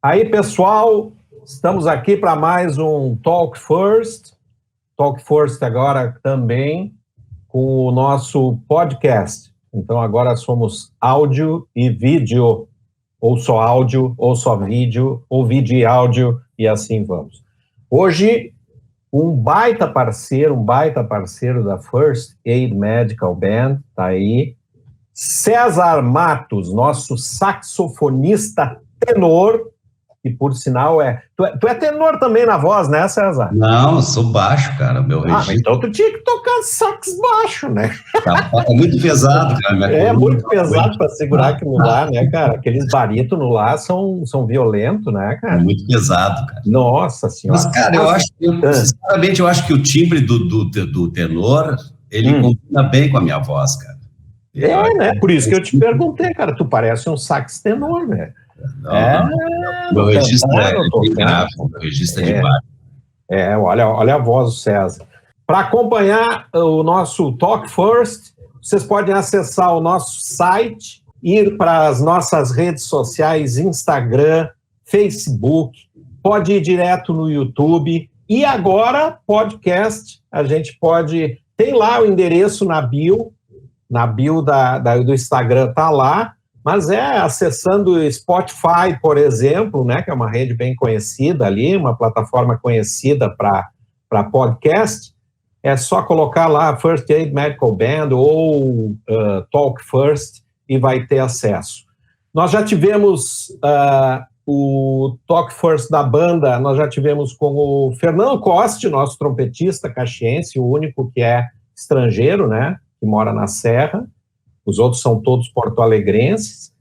Aí, pessoal, estamos aqui para mais um Talk First. Talk First agora também com o nosso podcast. Então, agora somos áudio e vídeo, ou só áudio, ou só vídeo, ou vídeo e áudio, e assim vamos. Hoje, um baita parceiro da First Aid Medical Band, tá aí, César Matos, nosso saxofonista tenor, e por sinal tu é tenor também na voz, né, César? Não, eu sou baixo, cara, meu registro. Então tu tinha que tocar sax baixo, né? É muito pesado, cara. É muito pesado para segurar aquilo lá, né, cara? Aqueles barítonos lá são violentos, né, cara? É muito pesado, cara. Nossa senhora. Mas, cara, sinceramente, eu acho que o timbre do tenor, ele combina bem com a minha voz, cara. Né? Por isso que eu te perguntei, cara. Tu parece um sax tenor, né? Meu registro é bem grave, meu registro é de baixo. Olha a voz do César. Para acompanhar o nosso Talk First, vocês podem acessar o nosso site, ir para as nossas redes sociais, Instagram, Facebook, pode ir direto no YouTube, e agora, podcast, a gente pode... Tem lá o endereço na bio do Instagram, tá lá, mas acessando o Spotify, por exemplo, né, que é uma rede bem conhecida ali, uma plataforma conhecida para podcast, é só colocar lá First Aid Medical Band ou Talk First e vai ter acesso. Nós já tivemos o Talk First da banda, nós já tivemos com o Fernando Coste, nosso trompetista caxiense, o único que é estrangeiro, né, que mora na Serra. Os outros são todos porto-alegrenses.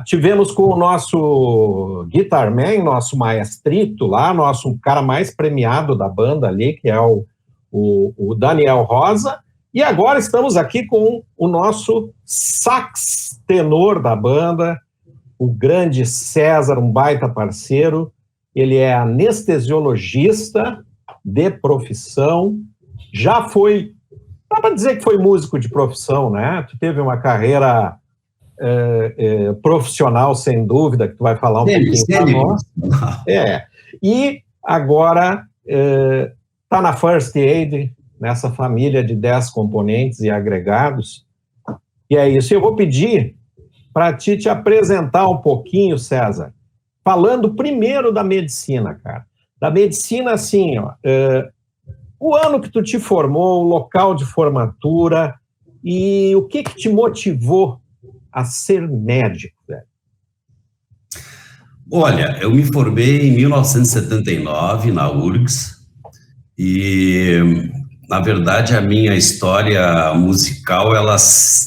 Tivemos com o nosso guitarman, nosso maestrito lá, nosso cara mais premiado da banda ali, que é o Daniel Rosa, e agora estamos aqui com o nosso sax tenor da banda, o grande César, um baita parceiro. Ele é anestesiologista de profissão, já foi... Dá para dizer que foi músico de profissão, né? Tu teve uma carreira profissional, sem dúvida, que tu vai falar um pouquinho para nós. E agora está na First Aid, nessa família de 10 componentes e agregados. E é isso. Eu vou pedir para te apresentar um pouquinho, César, falando primeiro da medicina, cara. Da medicina, assim, ó... o ano que tu te formou, o local de formatura e o que te motivou a ser médico, velho? Olha, eu me formei em 1979 na URGS e, na verdade, a minha história musical, ela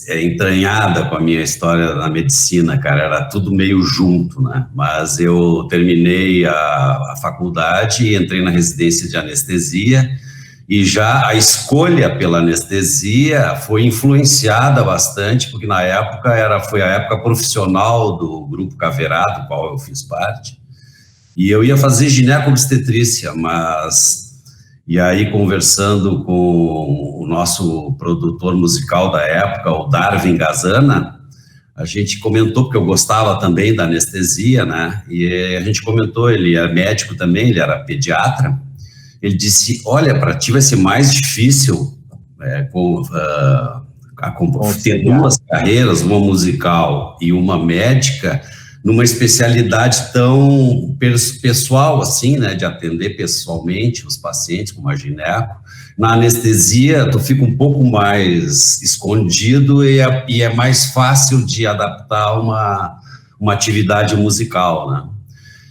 é entranhada com a minha história na medicina, cara, era tudo meio junto, né? Mas eu terminei a faculdade e entrei na residência de anestesia. E já a escolha pela anestesia foi influenciada bastante, porque na época foi a época profissional do Grupo Caverá, do qual eu fiz parte, e eu ia fazer gineco-obstetrícia, e aí conversando com o nosso produtor musical da época, o Darwin Gazana, a gente comentou, porque eu gostava também da anestesia, né, e a gente comentou, ele é médico também, ele era pediatra. Ele disse, olha, para ti vai ser mais difícil ter duas carreiras, uma musical e uma médica, numa especialidade tão pessoal assim, né, de atender pessoalmente os pacientes, como a gineco. Na anestesia, tu fica um pouco mais escondido e é mais fácil de adaptar uma atividade musical, né?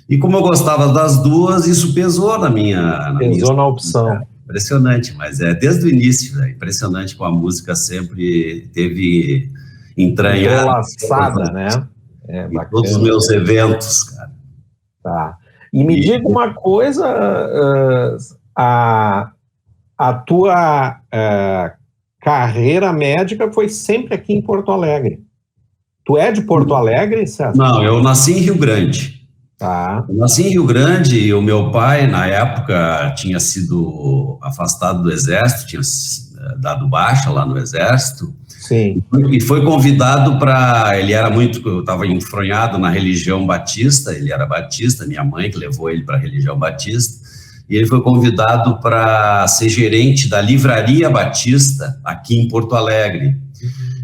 E como eu gostava das duas, isso pesou na opção. Impressionante, mas desde o início, impressionante como a música sempre teve entranhada. Entrelaçada, né? Em todos os meus eventos, cara. Tá. E me diga uma coisa, a tua carreira médica foi sempre aqui em Porto Alegre. Tu é de Porto Alegre, César? Não, eu nasci em Rio Grande. Tá. Eu nasci em Rio Grande e o meu pai, na época, tinha sido afastado do exército, tinha dado baixa lá no Exército. Sim. E foi convidado para... Ele era muito... Eu estava enfronhado na religião batista, ele era batista, minha mãe que levou ele para a religião batista, e ele foi convidado para ser gerente da Livraria Batista, aqui em Porto Alegre,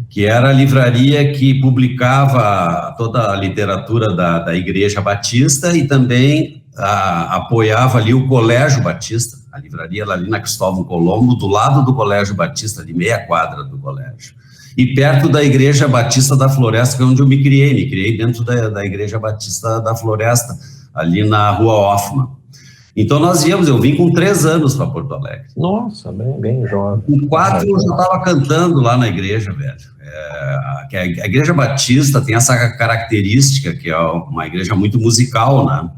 que era a livraria que publicava toda a literatura da Igreja Batista e também apoiava ali o Colégio Batista, a livraria ali na Cristóvão Colombo, do lado do Colégio Batista, de meia quadra do colégio. E perto da Igreja Batista da Floresta, que é onde eu me criei dentro da Igreja Batista da Floresta, ali na Rua Hoffman. Então nós íamos, eu vim com 3 anos para Porto Alegre. Nossa, bem jovem. Com 4 eu já estava cantando lá na igreja, velho. A Igreja Batista tem essa característica, que é uma igreja muito musical, né?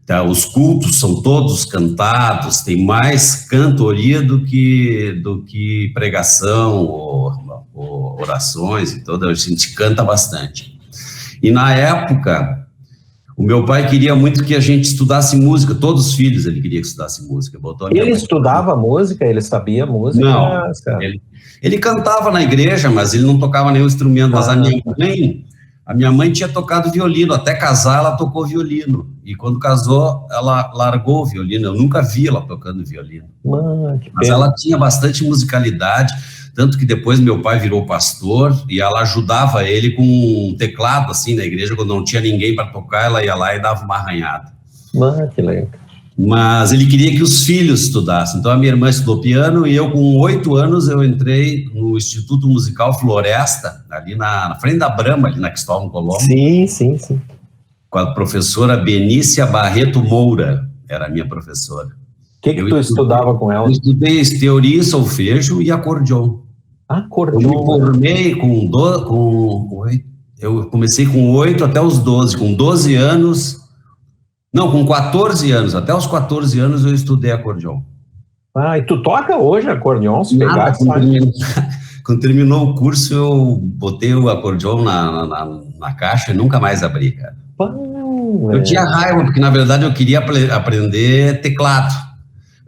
Então, os cultos são todos cantados, tem mais cantoria do que pregação ou orações e toda, a gente canta bastante. E na época, o meu pai queria muito que a gente estudasse música, todos os filhos ele queria que estudasse música. Ele estudava música, ele sabia música? Não, ele cantava na igreja, mas ele não tocava nenhum instrumento, mas a minha mãe tinha tocado violino, até casar ela tocou violino, e quando casou ela largou o violino, eu nunca vi ela tocando violino, mas ela tinha bastante musicalidade, tanto que depois meu pai virou pastor, e ela ajudava ele com um teclado, assim, na igreja, quando não tinha ninguém para tocar, ela ia lá e dava uma arranhada. Que legal. Mas ele queria que os filhos estudassem, então a minha irmã estudou piano, e eu com 8 anos eu entrei no Instituto Musical Floresta, ali na frente da Brahma, ali na Cristóvão Colombo. Sim. Com a professora Benícia Barreto Moura, era a minha professora. O que tu estudava com ela? Eu estudei teoria e solfejo e acordeon. Acordeon. Eu me formei eu comecei com 8 até os 12, com 12 anos... Não, com 14 anos, até os 14 anos eu estudei acordeon. E tu toca hoje acordeon? Quando terminou o curso, eu botei o acordeon na caixa e nunca mais abri, cara. Eu tinha raiva, porque na verdade eu queria aprender teclado.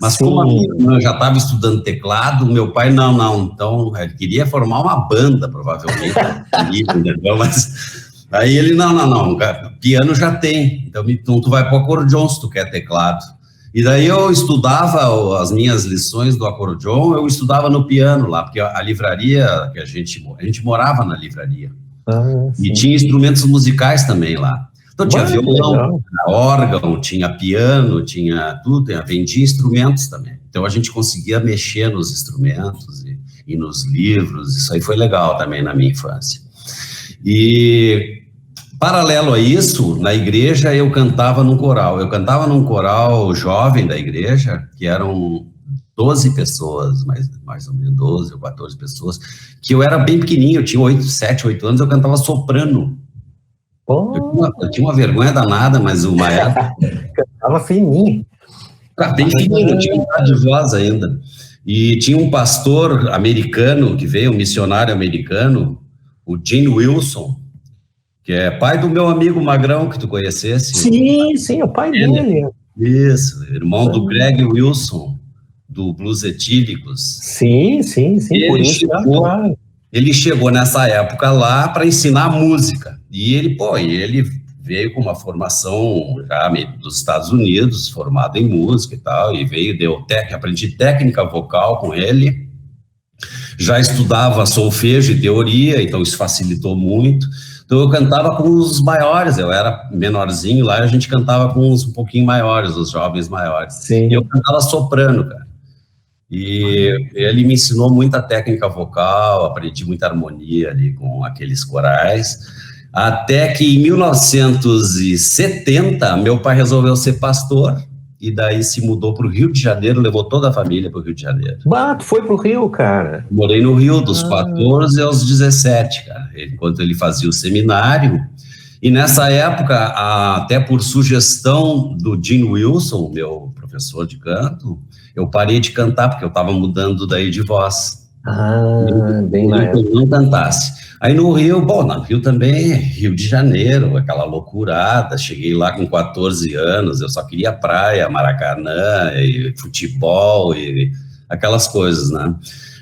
Mas como a minha irmã já estava estudando teclado, meu pai, não. Então, ele queria formar uma banda, provavelmente. Mas... Aí ele, não, piano já tem, então tu vai para o acordeon se tu quer teclado. E daí eu estudava as minhas lições do acordeon, eu estudava no piano lá, porque a livraria, que a gente morava na livraria. E tinha instrumentos musicais também lá. Então tinha violão, tinha órgão, tinha piano, tinha tudo, vendia instrumentos também. Então a gente conseguia mexer nos instrumentos e nos livros, isso aí foi legal também na minha infância. E... paralelo a isso, na igreja eu cantava num coral. Eu cantava num coral jovem da igreja, que eram 12 pessoas, mais ou menos 12 ou 14 pessoas, que eu era bem pequenininho, eu tinha 7, 8 anos, eu cantava soprano. Eu tinha uma vergonha danada, mas o maestro... Cantava fininho. Bem fininho, não tinha vontade de voz ainda. E tinha um pastor americano que veio, um missionário americano, o Gene Wilson, que é pai do meu amigo Magrão, que tu conhecesse. Sim, o pai dele. Isso, irmão do Greg Wilson, do Blues Etílicos. Sim, por isso. Ele chegou nessa época lá para ensinar música. E ele veio com uma formação já dos Estados Unidos, formado em música e tal, e aprendi técnica vocal com ele. Já estudava solfejo e teoria, então isso facilitou muito. Então eu cantava com os maiores, eu era menorzinho lá, a gente cantava com uns um pouquinho maiores, os jovens maiores. Sim. E eu cantava soprano, cara. E ele me ensinou muita técnica vocal, aprendi muita harmonia ali com aqueles corais, até que em 1970, meu pai resolveu ser pastor, e daí se mudou para o Rio de Janeiro, levou toda a família para o Rio de Janeiro. Tu foi para o Rio, cara? Morei no Rio dos 14 aos 17, cara, enquanto ele fazia o seminário. E nessa época, até por sugestão do Gene Wilson, meu professor de canto, eu parei de cantar, porque eu estava mudando daí de voz. Bem na época. Eu não cantasse. Aí no Rio, no Rio também, Rio de Janeiro, aquela loucurada, cheguei lá com 14 anos, eu só queria praia, Maracanã, e futebol, e aquelas coisas, né?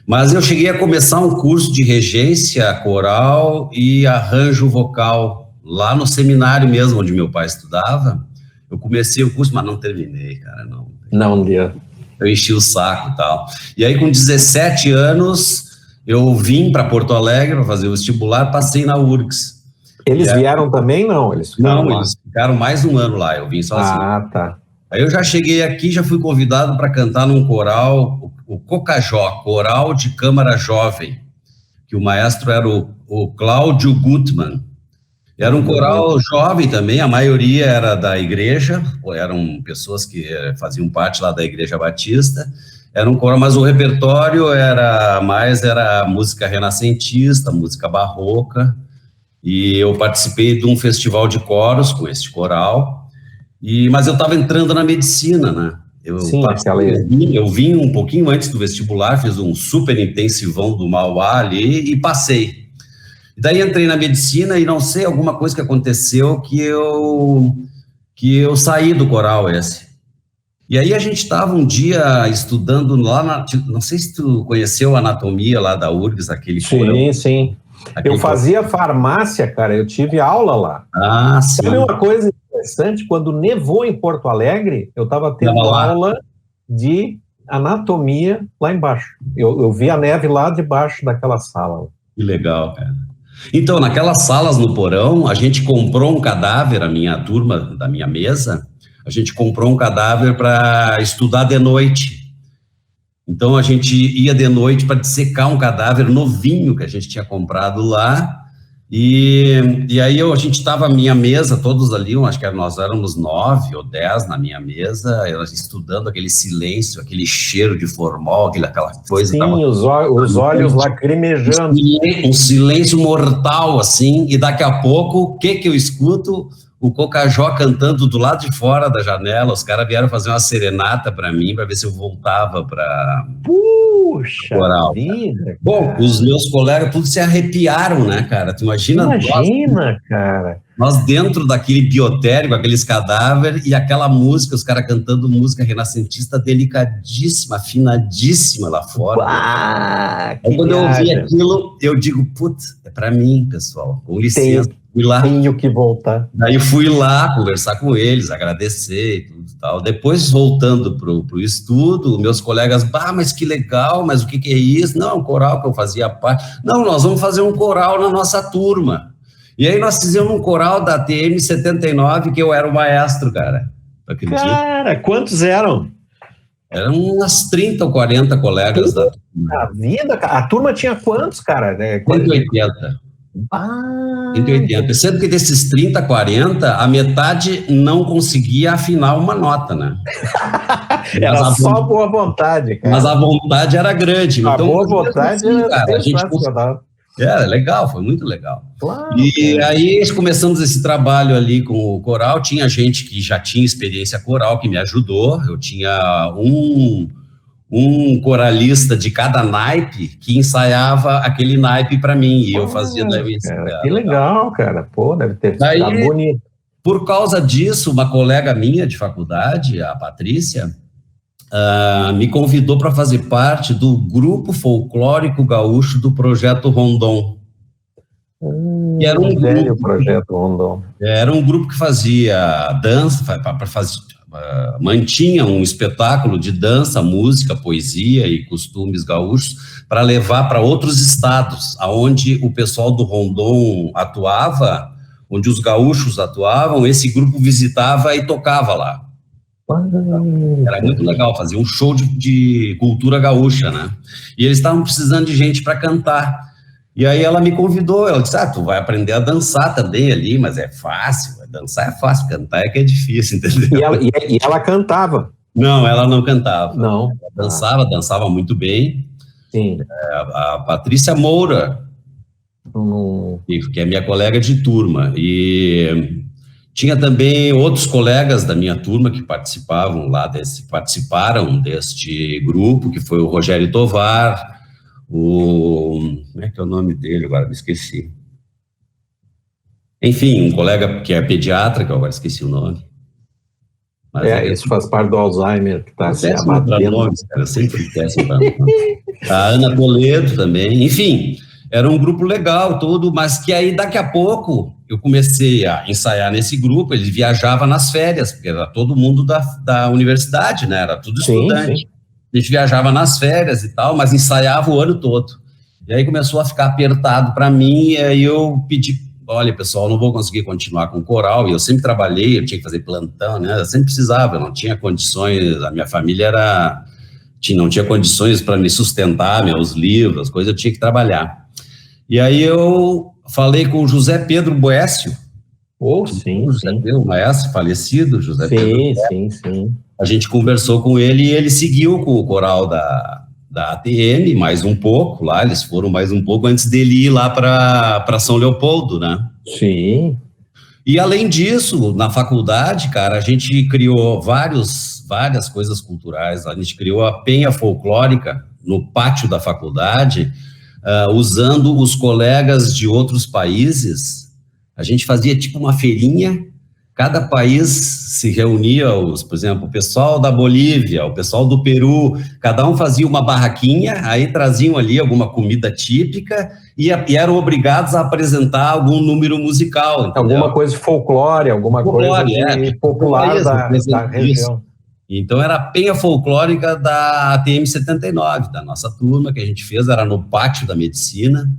Mas eu cheguei a começar um curso de regência coral e arranjo vocal lá no seminário mesmo, onde meu pai estudava. Eu comecei o curso, mas não terminei, cara, não. Não deu. Eu enchi o saco e tal. E aí, com 17 anos, eu vim para Porto Alegre para fazer o vestibular, passei na URGS. Eles vieram também, não? Eles ficaram lá. Eles ficaram mais um ano lá, eu vim sozinho. Ah, tá. Aí eu já cheguei aqui, já fui convidado para cantar num coral, o Cocajó, Coral de Câmara Jovem, que o maestro era o Cláudio Gutmann. Era um coral jovem também, a maioria era da igreja, eram pessoas que faziam parte lá da Igreja Batista. Era um coral, mas o repertório era música renascentista, música barroca, e eu participei de um festival de coros com este coral. Mas eu estava entrando na medicina, né? Eu vim um pouquinho antes do vestibular, fiz um super intensivão do Mauá ali e passei. Daí entrei na medicina e não sei, alguma coisa que aconteceu que eu saí do coral esse. E aí a gente estava um dia estudando lá, não sei se tu conheceu a anatomia lá da URGS, aquele Sim, sim. Eu fazia farmácia, cara, eu tive aula lá. Ah, sim. Sabe uma coisa interessante? Quando nevou em Porto Alegre, eu estava tendo aula de anatomia lá embaixo. Eu vi a neve lá debaixo daquela sala. Que legal, cara. Então, naquelas salas no porão, a gente comprou um cadáver, a minha turma da minha mesa, a gente comprou um cadáver para estudar de noite. Então, a gente ia de noite para dissecar um cadáver novinho que a gente tinha comprado lá. E aí a gente estava, minha mesa, todos ali, acho que nós éramos 9 ou 10 na minha mesa, estudando aquele silêncio, aquele cheiro de formol, aquela coisa. Sim, os olhos lacrimejando. Um silêncio mortal, assim, e daqui a pouco, o que eu escuto? O Cocajó cantando do lado de fora da janela, os caras vieram fazer uma serenata para mim, para ver se eu voltava para... Puxa coral, vida, cara. Bom, os meus colegas tudo se arrepiaram, né, cara? Tu imagina cara. Nós dentro daquele biotérico, aqueles cadáveres, e aquela música, os caras cantando música renascentista delicadíssima, afinadíssima lá fora. Aí quando eu ouvi aquilo, eu digo, putz, é pra mim, pessoal, com licença. Fui lá. Tenho que voltar. Daí fui lá conversar com eles, agradecer e tudo e tal. Depois, voltando pro estudo, meus colegas, mas que legal, mas o que é isso? Não, um coral que eu fazia parte. Não, nós vamos fazer um coral na nossa turma. E aí nós fizemos um coral da TM 79, que eu era o maestro, cara. Acredita? Cara, quantos eram? Eram umas 30 ou 40 colegas da turma. A turma tinha quantos, cara? 180. 180. Sendo que desses 30, 40, a metade não conseguia afinar uma nota, né? Era só boa vontade, cara. Mas a vontade era grande. A boa vontade era sensacional. Era legal, foi muito legal. Claro, e aí começamos esse trabalho ali com o coral. Tinha gente que já tinha experiência coral, que me ajudou. Eu tinha um coralista de cada naipe que ensaiava aquele naipe para mim, e eu fazia... Que legal, cara. Pô, deve ter ficado bonito. Por causa disso, uma colega minha de faculdade, a Patrícia, me convidou para fazer parte do grupo folclórico gaúcho do Projeto Rondon. Era um velho Projeto Rondon. Era um grupo que fazia dança, mantinha um espetáculo de dança, música, poesia e costumes gaúchos para levar para outros estados, aonde o pessoal do Rondon atuava, onde os gaúchos atuavam, esse grupo visitava e tocava lá. Era muito legal, fazia um show de cultura gaúcha, né? E eles estavam precisando de gente para cantar. E aí ela me convidou, ela disse, tu vai aprender a dançar também ali, mas é fácil, dançar é fácil, cantar é que é difícil, entendeu? E ela cantava? Não, ela não cantava. Não. Ela dançava muito bem. Sim. A Patrícia Moura, que é minha colega de turma, e tinha também outros colegas da minha turma que participaram deste grupo, que foi o Rogério Tovar, como é que é o nome dele? Agora me esqueci. Enfim, um colega que é pediatra, que eu agora esqueci o nome. Mas isso faz parte do Alzheimer que está se péssimo para abatendo. nomes, cara, eu sempre fui péssimo para nomes. A Ana Toledo também, enfim, era um grupo legal todo, mas que aí daqui a pouco eu comecei a ensaiar nesse grupo, ele viajava nas férias, porque era todo mundo da universidade, né, era tudo estudante. Sim. A gente viajava nas férias e tal, mas ensaiava o ano todo. E aí começou a ficar apertado para mim, e aí eu pedi, olha, pessoal, não vou conseguir continuar com o coral, e eu sempre trabalhei, eu tinha que fazer plantão, né, eu sempre precisava, eu não tinha condições, a minha família não tinha condições para me sustentar, meus livros, as coisas, eu tinha que trabalhar. E aí eu falei com o José Pedro Boécio. Sim, José Pedro, maestro falecido, José Pedro. Sim. A gente conversou com ele e ele seguiu com o coral da ATM, mais um pouco lá, eles foram mais um pouco antes dele ir lá para São Leopoldo, né? Sim. E além disso, na faculdade, cara, a gente criou várias coisas culturais. A gente criou a Penha Folclórica no pátio da faculdade, usando os colegas de outros países. A gente fazia tipo uma feirinha, cada país se reunia, por exemplo, o pessoal da Bolívia, o pessoal do Peru, cada um fazia uma barraquinha, aí traziam ali alguma comida típica e eram obrigados a apresentar algum número musical. Entendeu? Alguma coisa de folclore, alguma coisa de popular da região. Então era a Penha Folclórica da ATM 79, da nossa turma, que a gente fez, era no Pátio da Medicina.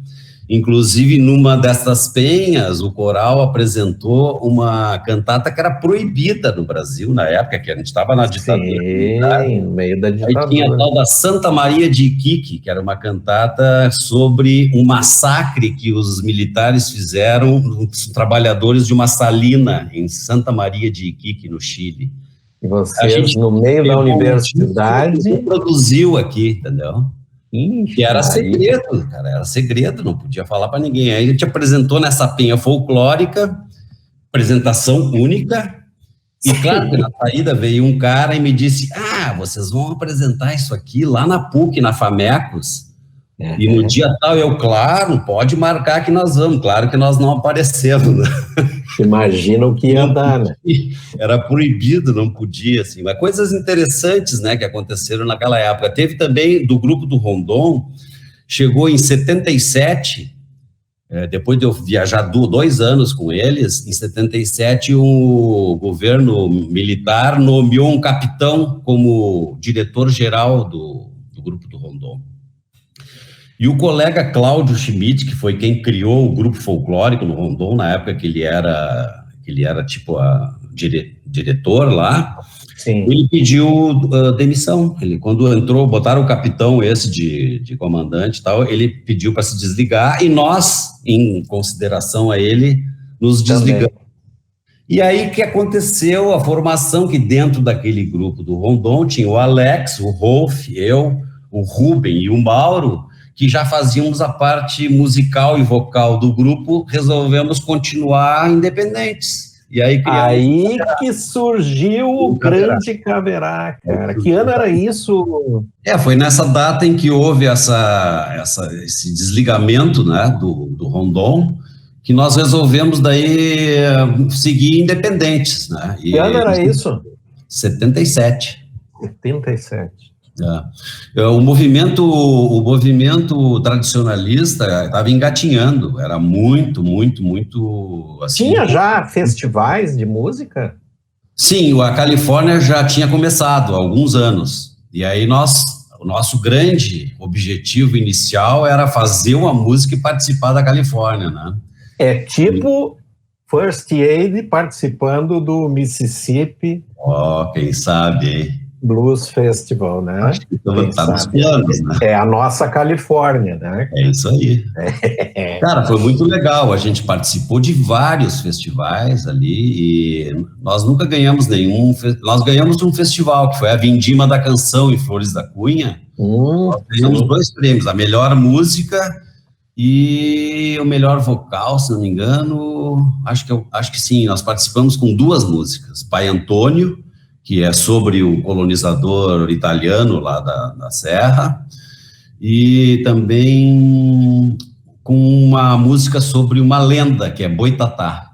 Inclusive, numa dessas penhas, o coral apresentou uma cantata que era proibida no Brasil, na época que a gente estava na ditadura. Sim, no meio da ditadura. Aí tinha a tal da Santa Maria de Iquique, que era uma cantata sobre um massacre que os militares fizeram os trabalhadores de uma salina em Santa Maria de Iquique, no Chile. E vocês, no meio da universidade... produziu aqui, entendeu? Ixi, que era segredo, cara, era segredo, não podia falar para ninguém. Aí a gente apresentou nessa penha folclórica, apresentação única, e claro que na saída veio um cara e me disse, vocês vão apresentar isso aqui lá na PUC, na Famecos, e no dia tal, claro, pode marcar que nós vamos, claro que nós não aparecemos, né? Imagina o que ia dar, né? Era proibido, não podia, assim, mas coisas interessantes, né, que aconteceram naquela época. Teve também, do grupo do Rondon, chegou em 77, depois de eu viajar 2 anos com eles, em 77 o governo militar nomeou um capitão como diretor-geral do grupo do Rondon. E o colega Cláudio Schmidt, que foi quem criou o grupo folclórico no Rondon, na época que ele era tipo diretor lá, sim, ele pediu demissão. Quando entrou, botaram o capitão esse de comandante e tal, ele pediu para se desligar e nós, em consideração a ele, nos desligamos. E aí que aconteceu a formação que dentro daquele grupo do Rondon tinha o Alex, o Rolf, eu, o Ruben e o Mauro, que já fazíamos a parte musical e vocal do grupo, resolvemos continuar independentes. E aí que surgiu o Grande Caverá, cara. Que ano era isso? Foi nessa data em que houve esse desligamento, né, do Rondon, que nós resolvemos daí seguir independentes, né? Que ano era isso? 77. 77. O movimento tradicionalista estava engatinhando, era muito assim. Tinha já festivais de música? Sim, a Califórnia já tinha começado há alguns anos, e aí o nosso grande objetivo inicial era fazer uma música e participar da Califórnia, né? Tipo First Aid participando do Mississippi. Quem sabe, hein? Blues Festival, né? Acho que tá nos planos, né? É a nossa Califórnia, né? É isso aí. Cara, foi muito legal. A gente participou de vários festivais ali e nós nunca ganhamos nenhum. Nós ganhamos um festival, que foi a Vindima da Canção em Flores da Cunha. Nós ganhamos 2 prêmios, a melhor música e o melhor vocal, se não me engano. Acho que sim, nós participamos com 2 músicas. Pai Antônio, que é sobre o colonizador italiano lá da Serra, e também com uma música sobre uma lenda, que é Boitatá.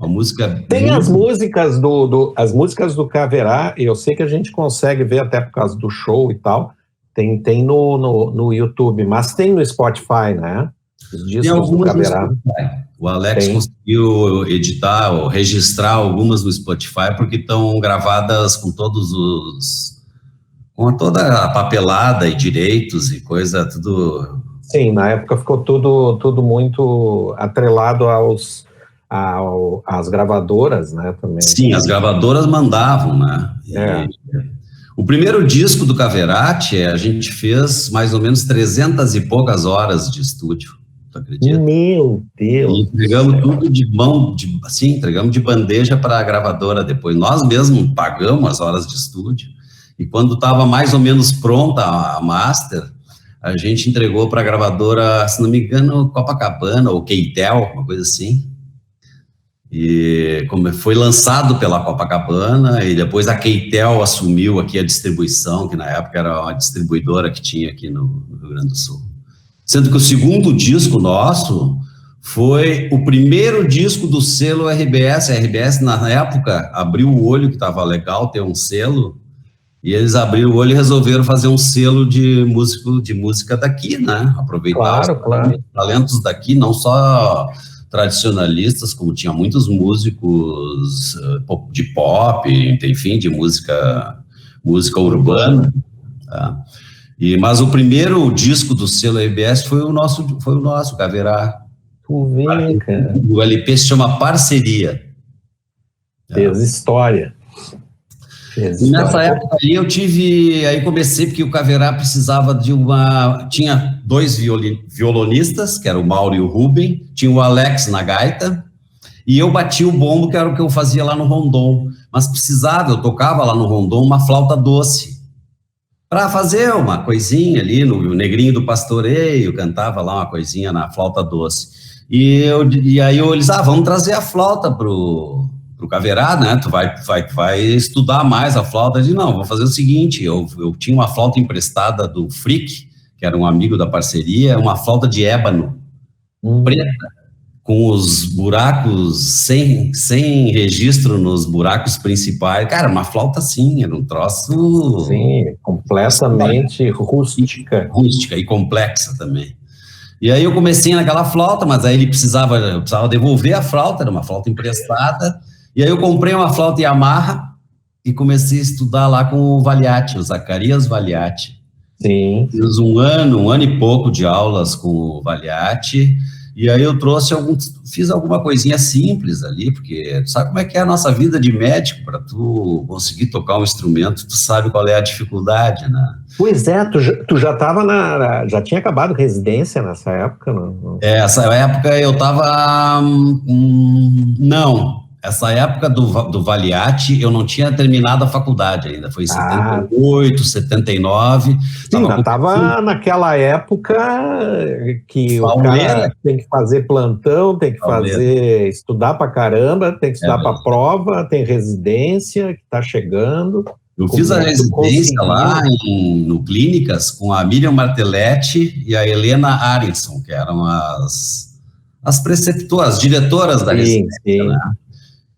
Uma música... Tem as músicas as músicas do Caverá, eu sei que a gente consegue ver até por causa do show e tal, tem no YouTube, mas tem no Spotify, né? Os discos do Caverá. O Alex conseguiu editar ou registrar algumas no Spotify porque estão gravadas com com toda a papelada e direitos e coisa, tudo... Sim, na época ficou tudo muito atrelado às gravadoras, né, também. Sim, as gravadoras mandavam, né? O primeiro disco do Caverati, a gente fez mais ou menos 300 e poucas horas de estúdio, tu acredita? Meu Deus! E entregamos tudo de mão, entregamos de bandeja para a gravadora depois. Nós mesmos pagamos as horas de estúdio, e quando estava mais ou menos pronta a master, a gente entregou para a gravadora, se não me engano, Copacabana ou Keitel, uma coisa assim. E como foi lançado pela Copacabana, e depois a Keitel assumiu aqui a distribuição, que na época era uma distribuidora que tinha aqui no Rio Grande do Sul. Sendo que o segundo disco nosso foi o primeiro disco do selo RBS. A RBS, na época, abriu o olho, que estava legal ter um selo, e eles abriram o olho e resolveram fazer um selo de música daqui, né? Aproveitar os talentos daqui, não só tradicionalistas, como tinha muitos músicos de pop, enfim, de música urbana. Tá? Mas o primeiro disco do selo RBS foi o nosso Caverá. Tu vê, cara. O LP se chama Parceria. Fez história. E nessa época aí aí comecei porque o Caverá precisava tinha 2 violonistas, que era o Mauro e o Rubem, tinha o Alex na gaita, e eu bati o bombo, que era o que eu fazia lá no Rondon, mas eu tocava lá no Rondon uma flauta doce, para fazer uma coisinha ali, no Negrinho do Pastoreio, cantava lá uma coisinha na flauta doce, e aí eles, vamos trazer a flauta pro Caverá, né, tu vai estudar mais a flauta. Eu disse, não, vou fazer o seguinte, eu tinha uma flauta emprestada do Frick, que era um amigo da parceria, uma flauta de ébano, preta, com os buracos, sem registro nos buracos principais, cara, uma flauta assim, era um troço... Sim, completamente rústica. Rústica e complexa também. E aí eu comecei naquela flauta, mas aí eu precisava devolver a flauta, era uma flauta emprestada. E aí eu comprei uma flauta Yamaha e comecei a estudar lá com o Valiati, o Zacarias Valiati. Sim. Fiz um ano e pouco de aulas com o Valiati, e aí eu fiz alguma coisinha simples ali, porque tu sabe como é que é a nossa vida de médico, para tu conseguir tocar um instrumento, tu sabe qual é a dificuldade, né? Pois é, tu já estava já tinha acabado residência nessa época? Não? Essa época eu estava... não. Essa época do Valiati, eu não tinha terminado a faculdade ainda, foi em 78, 79. Sim, estava naquela época que o cara tem que fazer plantão, tem que estudar pra caramba, tem que estudar pra prova, tem residência que está chegando. Eu fiz a residência lá no Clínicas com a Miriam Martelletti e a Helena Aronson, que eram as preceptoras, as diretoras da residência, né?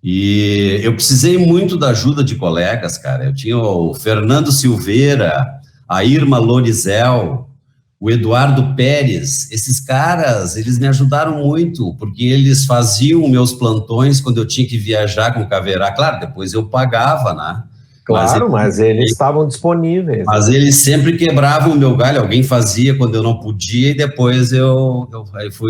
E eu precisei muito da ajuda de colegas, cara. Eu tinha o Fernando Silveira, a Irma Lorizel, o Eduardo Pérez. Esses caras, eles me ajudaram muito, porque eles faziam meus plantões quando eu tinha que viajar com o Caverá. Claro, depois eu pagava, né? Claro, mas eles estavam disponíveis. Mas eles sempre quebravam o meu galho. Alguém fazia quando eu não podia, e depois eu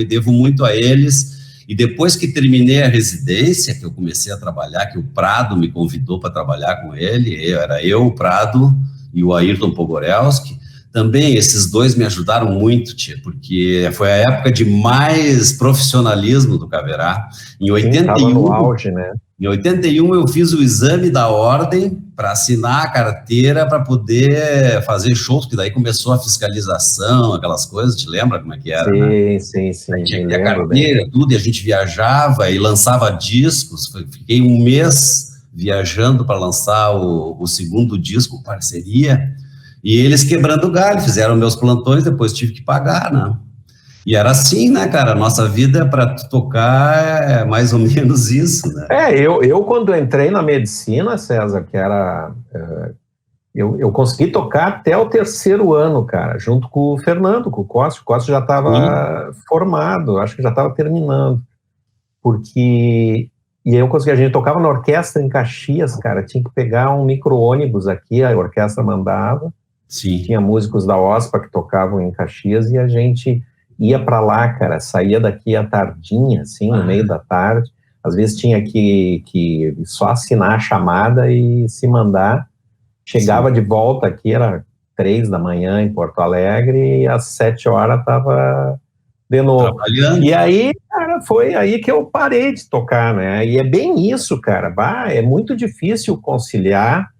devo muito a eles. E depois que terminei a residência, que eu comecei a trabalhar, que o Prado me convidou para trabalhar com ele, era eu, o Prado e o Ayrton Pogorelski, também esses dois me ajudaram muito, tia, porque foi a época de mais profissionalismo do Caverá. Em 81, no auge, né? Em 81 eu fiz o exame da ordem para assinar a carteira para poder fazer shows, que daí começou a fiscalização, aquelas coisas, te lembra como é que era, né? Sim. Tinha que ter a carteira, tudo, e a gente viajava e lançava discos. Fiquei um mês viajando para lançar o segundo disco, Parceria, e eles quebrando galho, fizeram meus plantões, depois tive que pagar, né? E era assim, né, cara? A nossa vida para tocar é mais ou menos isso, né? Eu quando entrei na medicina, César, que era... Eu consegui tocar até o 3º ano, cara, junto com o Fernando, com o Costa. O Costa já estava formado, acho que já estava terminando. Porque... E aí a gente tocava na orquestra em Caxias, cara, tinha que pegar um micro-ônibus aqui, a orquestra mandava. Sim. Tinha músicos da OSPA que tocavam em Caxias e a gente ia para lá, cara, saía daqui à tardinha, assim, no meio da tarde. Às vezes tinha que só assinar a chamada e se mandar. Chegava de volta aqui, era 3 da manhã em Porto Alegre, e às 7 horas estava de novo. E aí, cara, foi aí que eu parei de tocar, né? E é bem isso, cara. É muito difícil conciliar.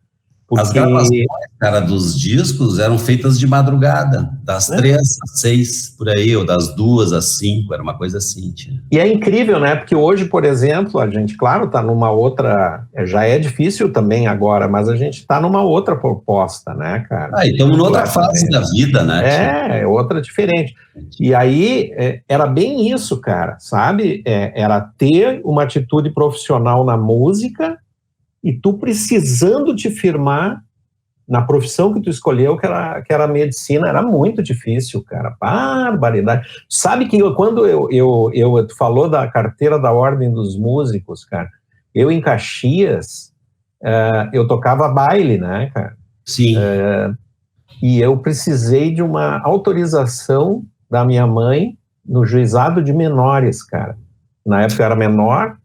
Porque... As gravações, cara, dos discos eram feitas de madrugada, das 3 às 6, por aí, ou das 2 às 5, era uma coisa assim. E é incrível, né? Porque hoje, por exemplo, a gente, claro, está numa outra... Já é difícil também agora, mas a gente está numa outra proposta, né, cara? E estamos noutra fase da vida, né? É outra diferente. E aí, era bem isso, cara, sabe? Era ter uma atitude profissional na música e tu precisando te firmar na profissão que tu escolheu, que era a medicina. Era muito difícil, cara, barbaridade. Sabe que quando tu falou da carteira da Ordem dos Músicos, cara, eu em Caxias, eu tocava baile, né, cara? Sim. E eu precisei de uma autorização da minha mãe no juizado de menores, cara. Na época eu era menor,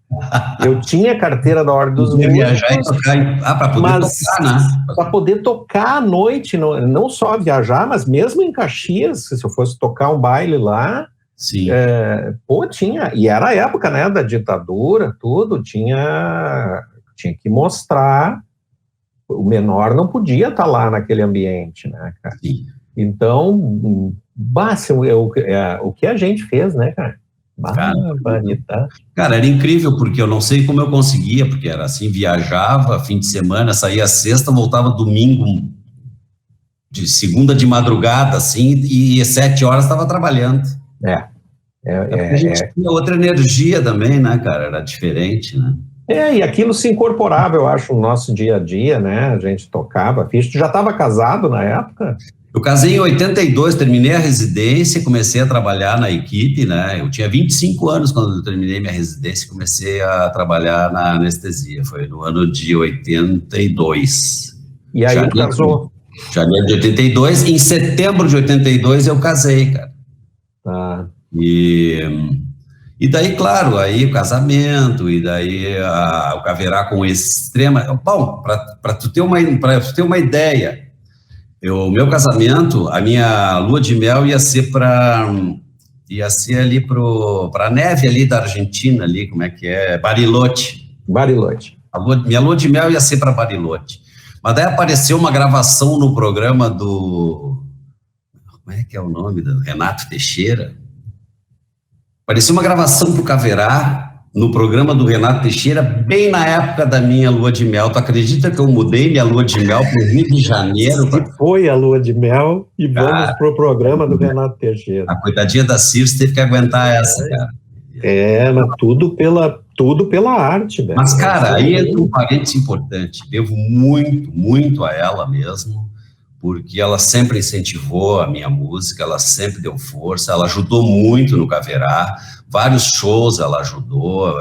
eu tinha carteira da Ordem dos Músicos, viajar e tocar, para poder tocar, né? Para poder tocar à noite, não só viajar, mas mesmo em Caxias, se eu fosse tocar um baile lá, sim. Tinha, e era a época, né, da ditadura, tudo, tinha que mostrar, o menor não podia estar lá naquele ambiente, né, cara? Sim. Então, o que a gente fez, né, cara? Cara, era incrível, porque eu não sei como eu conseguia, porque era assim, viajava fim de semana, saía sexta, voltava domingo, de segunda de madrugada, assim, e 7 horas estava trabalhando. A gente tinha outra energia também, né, cara, era diferente, né? E aquilo se incorporava, eu acho, no nosso dia a dia, né, a gente tocava. Tu já estava casado na época? Eu casei em 82, terminei a residência, comecei a trabalhar na equipe, né? Eu tinha 25 anos quando eu terminei minha residência e comecei a trabalhar na anestesia. Foi no ano de 82. E aí tu casou? Janeiro de 82. Em setembro de 82 eu casei, cara. E daí, claro, aí o casamento, e daí o Caverá com extrema... Bom, para tu ter uma ideia... O meu casamento, a minha lua de mel ia ser ali para a neve ali da Argentina, ali, como é que é? Bariloche. Minha lua de mel ia ser para Bariloche. Mas daí apareceu uma gravação no programa do... Como é que é o nome? Do Renato Teixeira. Apareceu uma gravação para o Caverá, no programa do Renato Teixeira, bem na época da minha lua de mel. Tu acredita que eu mudei minha lua de mel para o Rio de Janeiro? E foi a lua de mel e vamos para o programa do Renato Teixeira. A coitadinha da Circe teve que aguentar essa, cara. Mas tudo pela arte, velho. Mas, cara, aí entra um parênteses importante. Devo muito, muito a ela mesmo, porque ela sempre incentivou a minha música, ela sempre deu força, ela ajudou muito no Caverá. Vários shows ela ajudou,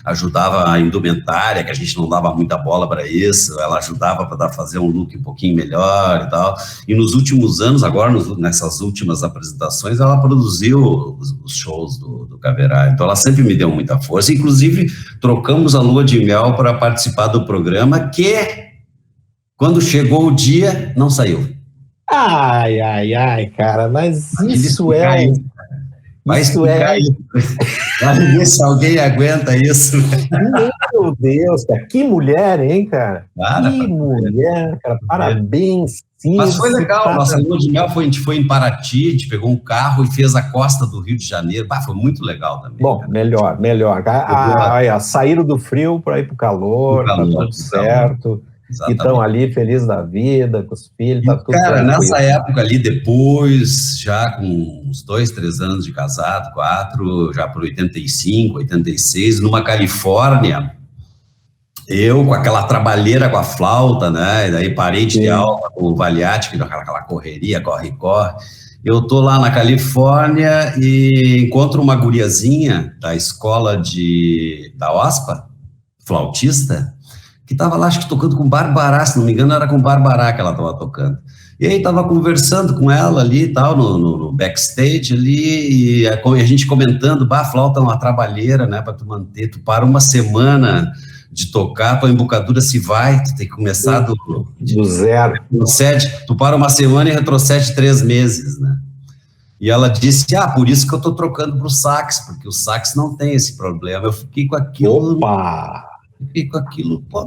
ajudava a indumentária, que a gente não dava muita bola para isso, ela ajudava para fazer um look um pouquinho melhor e tal. E nos últimos anos, agora nessas últimas apresentações, ela produziu os shows do Caverá, então ela sempre me deu muita força. Inclusive, trocamos a lua de mel para participar do programa, que, quando chegou o dia, não saiu. Ai, cara, mas isso é... Vai ver se alguém aguenta isso. Meu Deus, cara, que mulher, hein, cara? Que mulher, cara, parabéns. Mas foi legal, nossa lua de mel, a gente foi em Paraty, a gente pegou um carro e fez a costa do Rio de Janeiro. Foi muito legal também. Bom, cara. melhor. Saíram do frio para ir para o calor, tá tudo certo. que estão ali felizes da vida, com os filhos, tá tudo cara, tranquilo. nessa época ali, depois, já com uns 2, 3 anos de casado, 4, já por 85, 86, numa Califórnia, eu com aquela trabalheira com a flauta, né, e daí parei de ter aula com o Valiati, aquela correria, corre. Eu tô lá na Califórnia e encontro uma guriazinha da escola da OSPA, flautista, que estava lá, acho que tocando com Barbará, se não me engano, era com Barbará que ela estava tocando. E aí estava conversando com ela ali e tal, no backstage ali, e a gente comentando, a flauta é uma trabalheira, né, para tu manter, tu para uma semana de tocar, tua embocadura se vai, tu tem que começar do zero. Tu para uma semana e retrocede 3 meses, né? E ela disse, por isso que eu tô trocando pro sax, porque o sax não tem esse problema. Eu fiquei com aquilo...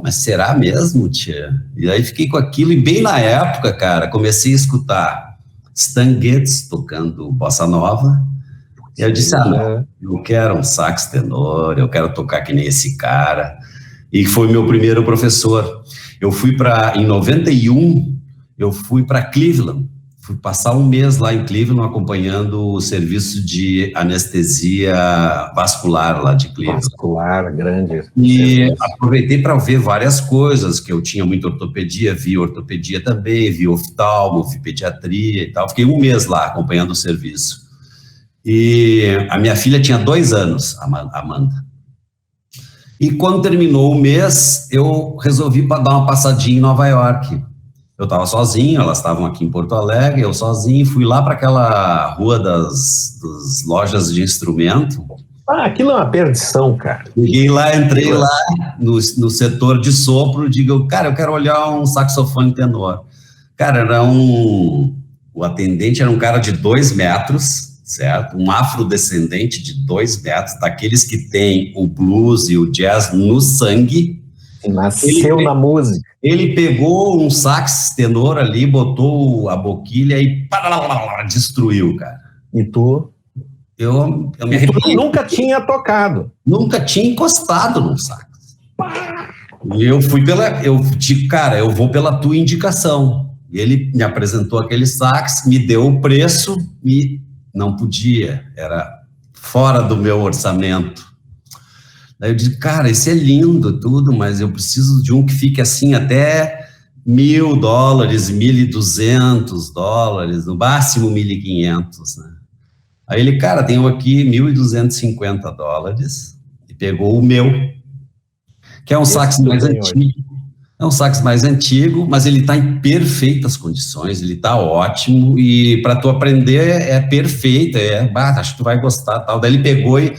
Mas será mesmo, tia? E aí fiquei com aquilo, e bem na época, cara, comecei a escutar Stan Getz tocando bossa nova, e eu disse, não, eu quero um sax tenor, eu quero tocar que nem esse cara, e foi meu primeiro professor. Eu fui em 91, eu fui para Cleveland, fui passar um mês lá em Cleveland acompanhando o serviço de anestesia vascular lá de Cleveland. Vascular, grande. E aproveitei para ver várias coisas, que eu tinha muita ortopedia, vi ortopedia também, vi oftalmo, vi pediatria e tal. Fiquei um mês lá acompanhando o serviço. E a minha filha tinha 2 anos, Amanda. E quando terminou o mês, eu resolvi dar uma passadinha em Nova York. Eu estava sozinho, elas estavam aqui em Porto Alegre, eu sozinho, fui lá para aquela rua das lojas de instrumento. Aquilo é uma perdição, cara. Cheguei lá, entrei lá no setor de sopro, digo, cara, eu quero olhar um saxofone tenor. Cara, o atendente era um cara de 2 metros, certo? Um afrodescendente de 2 metros, daqueles que tem o blues e o jazz no sangue. Nasceu na música. Ele pegou um sax tenor ali, botou a boquilha e destruiu, cara. E tu? Eu me arrependi. Tu nunca tinha tocado. Nunca tinha encostado num sax. E eu fui cara, eu vou pela tua indicação. E ele me apresentou aquele sax, me deu o preço e não podia, era fora do meu orçamento. Daí eu disse, cara, isso é lindo tudo, mas eu preciso de um que fique assim até $1.000, $1.200, no máximo $1.500, né? Aí ele, cara, tenho aqui $1.250, e pegou o meu, que é um sax mais antigo. É um sax mais antigo, mas ele está em perfeitas condições, ele está ótimo, e para tu aprender é perfeito, acho que tu vai gostar, tal. Daí ele pegou e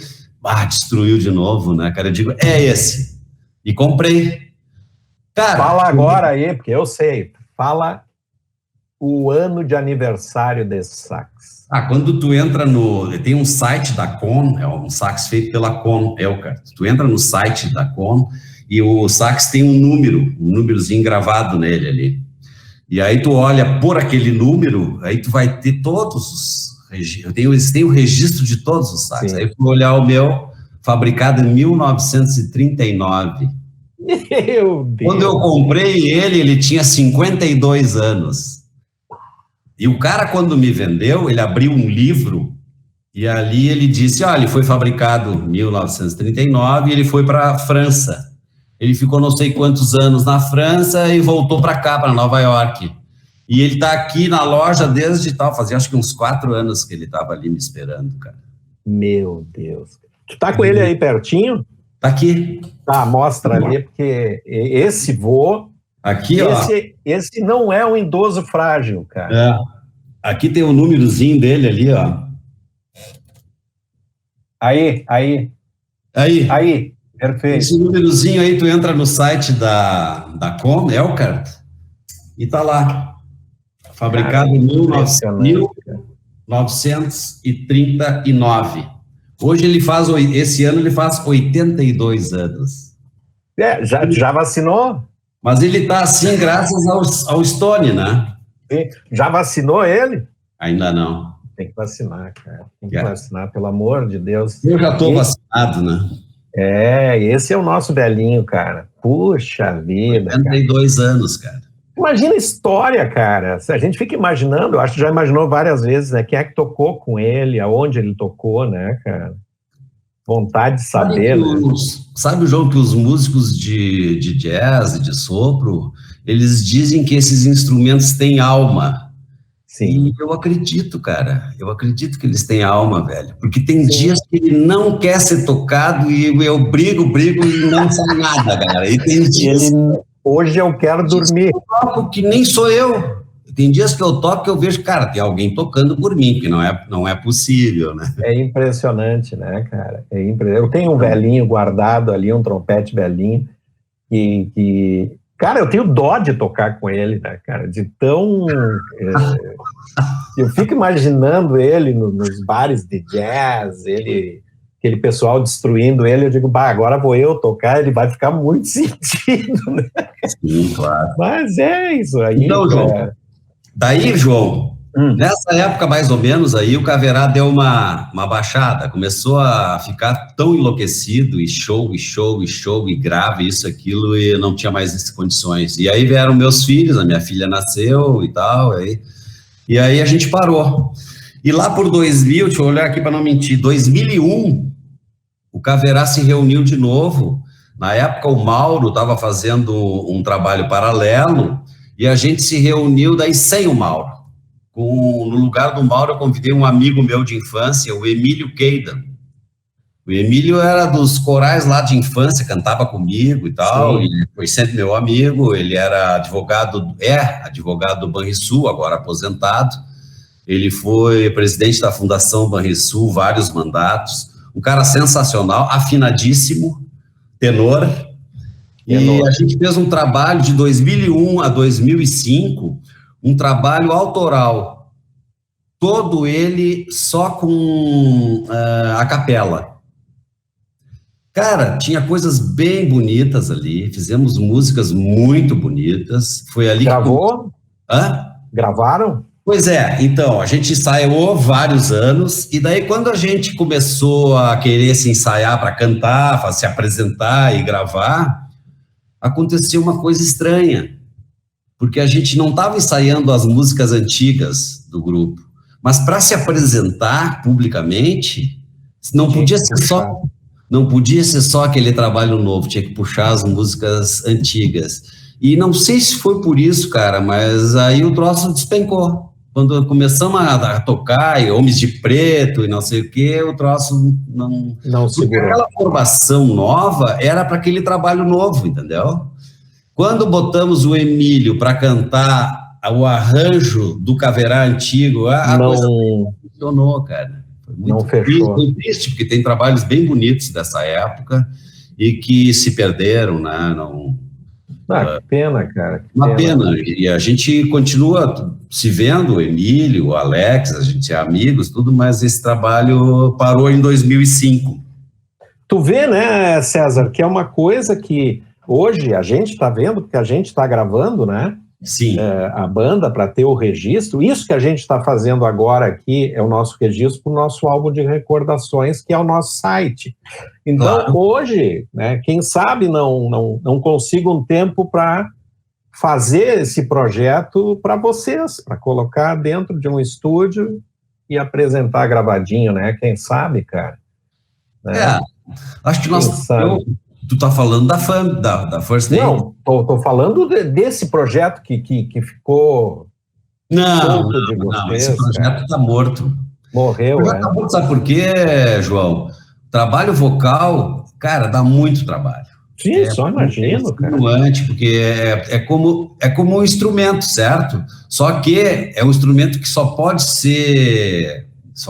destruiu de novo, né, cara? Eu digo, é esse. E comprei. Cara, fala agora aí, porque eu sei. Fala o ano de aniversário desse sax. Quando tu entra tem um site da Con, é um sax feito pela Con Elkhart. Tu entra no site da Con e o sax tem um númerozinho gravado nele ali. E aí tu olha por aquele número, aí tu vai ter todos os... Eles têm o registro de todos os sax. Sim. Aí eu fui olhar o meu, fabricado em 1939. Meu Deus! Quando eu comprei ele tinha 52 anos. E o cara, quando me vendeu, ele abriu um livro e ali ele disse, ele foi fabricado em 1939 e ele foi para a França. Ele ficou não sei quantos anos na França e voltou para cá, para Nova York. E ele está aqui na loja desde fazia acho que uns 4 anos que ele estava ali me esperando, cara. Meu Deus. Tu tá com ele aí pertinho? Tá aqui. Tá, mostra ali, porque esse vô... Aqui, esse não é um idoso frágil, cara. Aqui tem o númerozinho dele ali, ó. Aí. Perfeito. Esse númerozinho aí, tu entra no site da Con Elkhart e tá lá. Fabricado em 1939. Hoje esse ano ele faz 82 anos. Já vacinou? Mas ele tá assim graças ao Stone, né? Sim. Já vacinou ele? Ainda não. Tem que vacinar, cara. Tem que vacinar, pelo amor de Deus. Eu já tô vacinado, né? Esse é o nosso velhinho, cara. Puxa vida, 52 anos, cara. Imagina a história, cara. A gente fica imaginando, acho que já imaginou várias vezes, né? Quem é que tocou com ele, aonde ele tocou, né, cara? Vontade de saber, né? Sabe, João, que os músicos de jazz e de sopro, eles dizem que esses instrumentos têm alma. Sim. E eu acredito, cara. Eu acredito que eles têm alma, velho. Porque tem dias que ele não quer ser tocado e eu brigo e não sai nada, cara. E tem dias... Hoje eu quero dormir. Eu toco que nem sou eu. Tem dias que eu toco que eu vejo, cara, tem alguém tocando por mim, que não é possível, né? É impressionante, né, cara? Eu tenho um velhinho guardado ali, um trompete velhinho, que... Cara, eu tenho dó de tocar com ele, né, cara? De tão... eu fico imaginando ele nos bares de jazz, aquele pessoal destruindo ele, eu digo, agora vou eu tocar, ele vai ficar muito sentido, né? Sim, claro. Mas é isso aí. Então, João, daí, João, nessa época mais ou menos aí, o Caverá deu uma baixada, começou a ficar tão enlouquecido, e show, e grave, isso, aquilo, e não tinha mais condições. E aí vieram meus filhos, a minha filha nasceu e tal, e aí a gente parou. E lá por 2000, deixa eu olhar aqui para não mentir, 2001, o Caverá se reuniu de novo. Na época o Mauro estava fazendo um trabalho paralelo e a gente se reuniu daí sem o Mauro. No lugar do Mauro eu convidei um amigo meu de infância, o Emílio Keidan. O Emílio era dos corais lá de infância, cantava comigo e tal, e foi sempre meu amigo. Ele era advogado do Banrisul, agora aposentado. Ele foi presidente da Fundação Banrisul, vários mandatos. Um cara sensacional, afinadíssimo, tenor. E a gente fez um trabalho de 2001 a 2005, um trabalho autoral. Todo ele só com a capela. Cara, tinha coisas bem bonitas ali, fizemos músicas muito bonitas. Foi ali Gravou? Hã? Gravaram? Pois é, então, a gente ensaiou vários anos, e daí quando a gente começou a querer se ensaiar para cantar, se apresentar e gravar, aconteceu uma coisa estranha, porque a gente não estava ensaiando as músicas antigas do grupo, mas para se apresentar publicamente, não podia ser só aquele trabalho novo, tinha que puxar as músicas antigas. E não sei se foi por isso, cara, mas aí o troço despencou. Quando começamos a tocar, e Homens de Preto e não sei o quê, o troço não segurou. Aquela formação nova era para aquele trabalho novo, entendeu? Quando botamos o Emílio para cantar o arranjo do Caverá antigo, a coisa não funcionou, cara. Foi muito fechou. Foi triste, porque tem trabalhos bem bonitos dessa época e que se perderam, né? Que pena, cara. Uma pena. E a gente continua se vendo, o Emílio, o Alex, a gente é amigos, tudo, mas esse trabalho parou em 2005. Tu vê, né, César, que é uma coisa que hoje a gente está vendo, porque a gente está gravando, né? Sim. A banda para ter o registro. Isso que a gente está fazendo agora aqui é o nosso registro para o nosso álbum de recordações, que é o nosso site. Então, hoje, né, quem sabe não consigo um tempo para fazer esse projeto para vocês, para colocar dentro de um estúdio e apresentar gravadinho, né? Quem sabe, cara? Né? Acho que tu tá falando da First Aid? Não, tô falando desse projeto que ficou... Não, esse projeto tá morto. Morreu, tá morto, sabe por quê, João? Trabalho vocal, cara, dá muito trabalho. Sim, só imagino, cara. Porque é como um instrumento, certo? Só que é um instrumento que só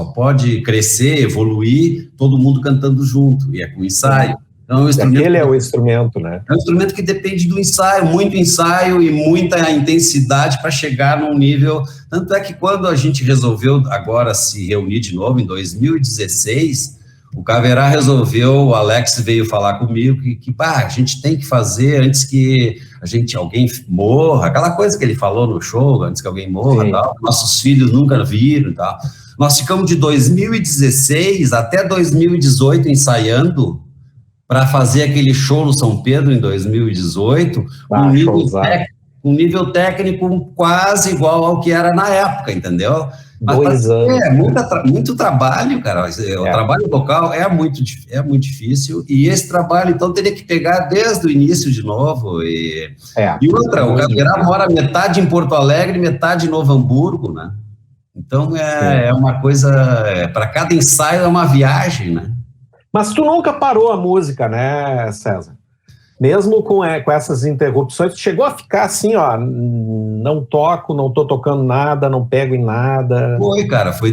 pode crescer, evoluir, todo mundo cantando junto, e é com ensaio. Então, aquele é o instrumento, né? É um instrumento que depende do ensaio, muito ensaio e muita intensidade para chegar num nível... Tanto é que quando a gente resolveu agora se reunir de novo, em 2016, o Caverá resolveu, o Alex veio falar comigo que a gente tem que fazer antes que alguém morra, aquela coisa que ele falou no show, antes que alguém morra, tal, nossos filhos nunca viram e tal. Nós ficamos de 2016 até 2018 ensaiando para fazer aquele show no São Pedro em 2018, um nível técnico quase igual ao que era na época, entendeu? Mas 2 anos. Muito trabalho, cara. O trabalho vocal é muito difícil, e esse trabalho, então, teria que pegar desde o início de novo. E outra, o Caverá mora metade em Porto Alegre, metade em Novo Hamburgo, né? Então, é uma coisa... para cada ensaio é uma viagem, né? Mas tu nunca parou a música, né, César? Mesmo com essas interrupções, tu chegou a ficar assim, ó, não toco, não tô tocando nada, não pego em nada. Foi, cara, foi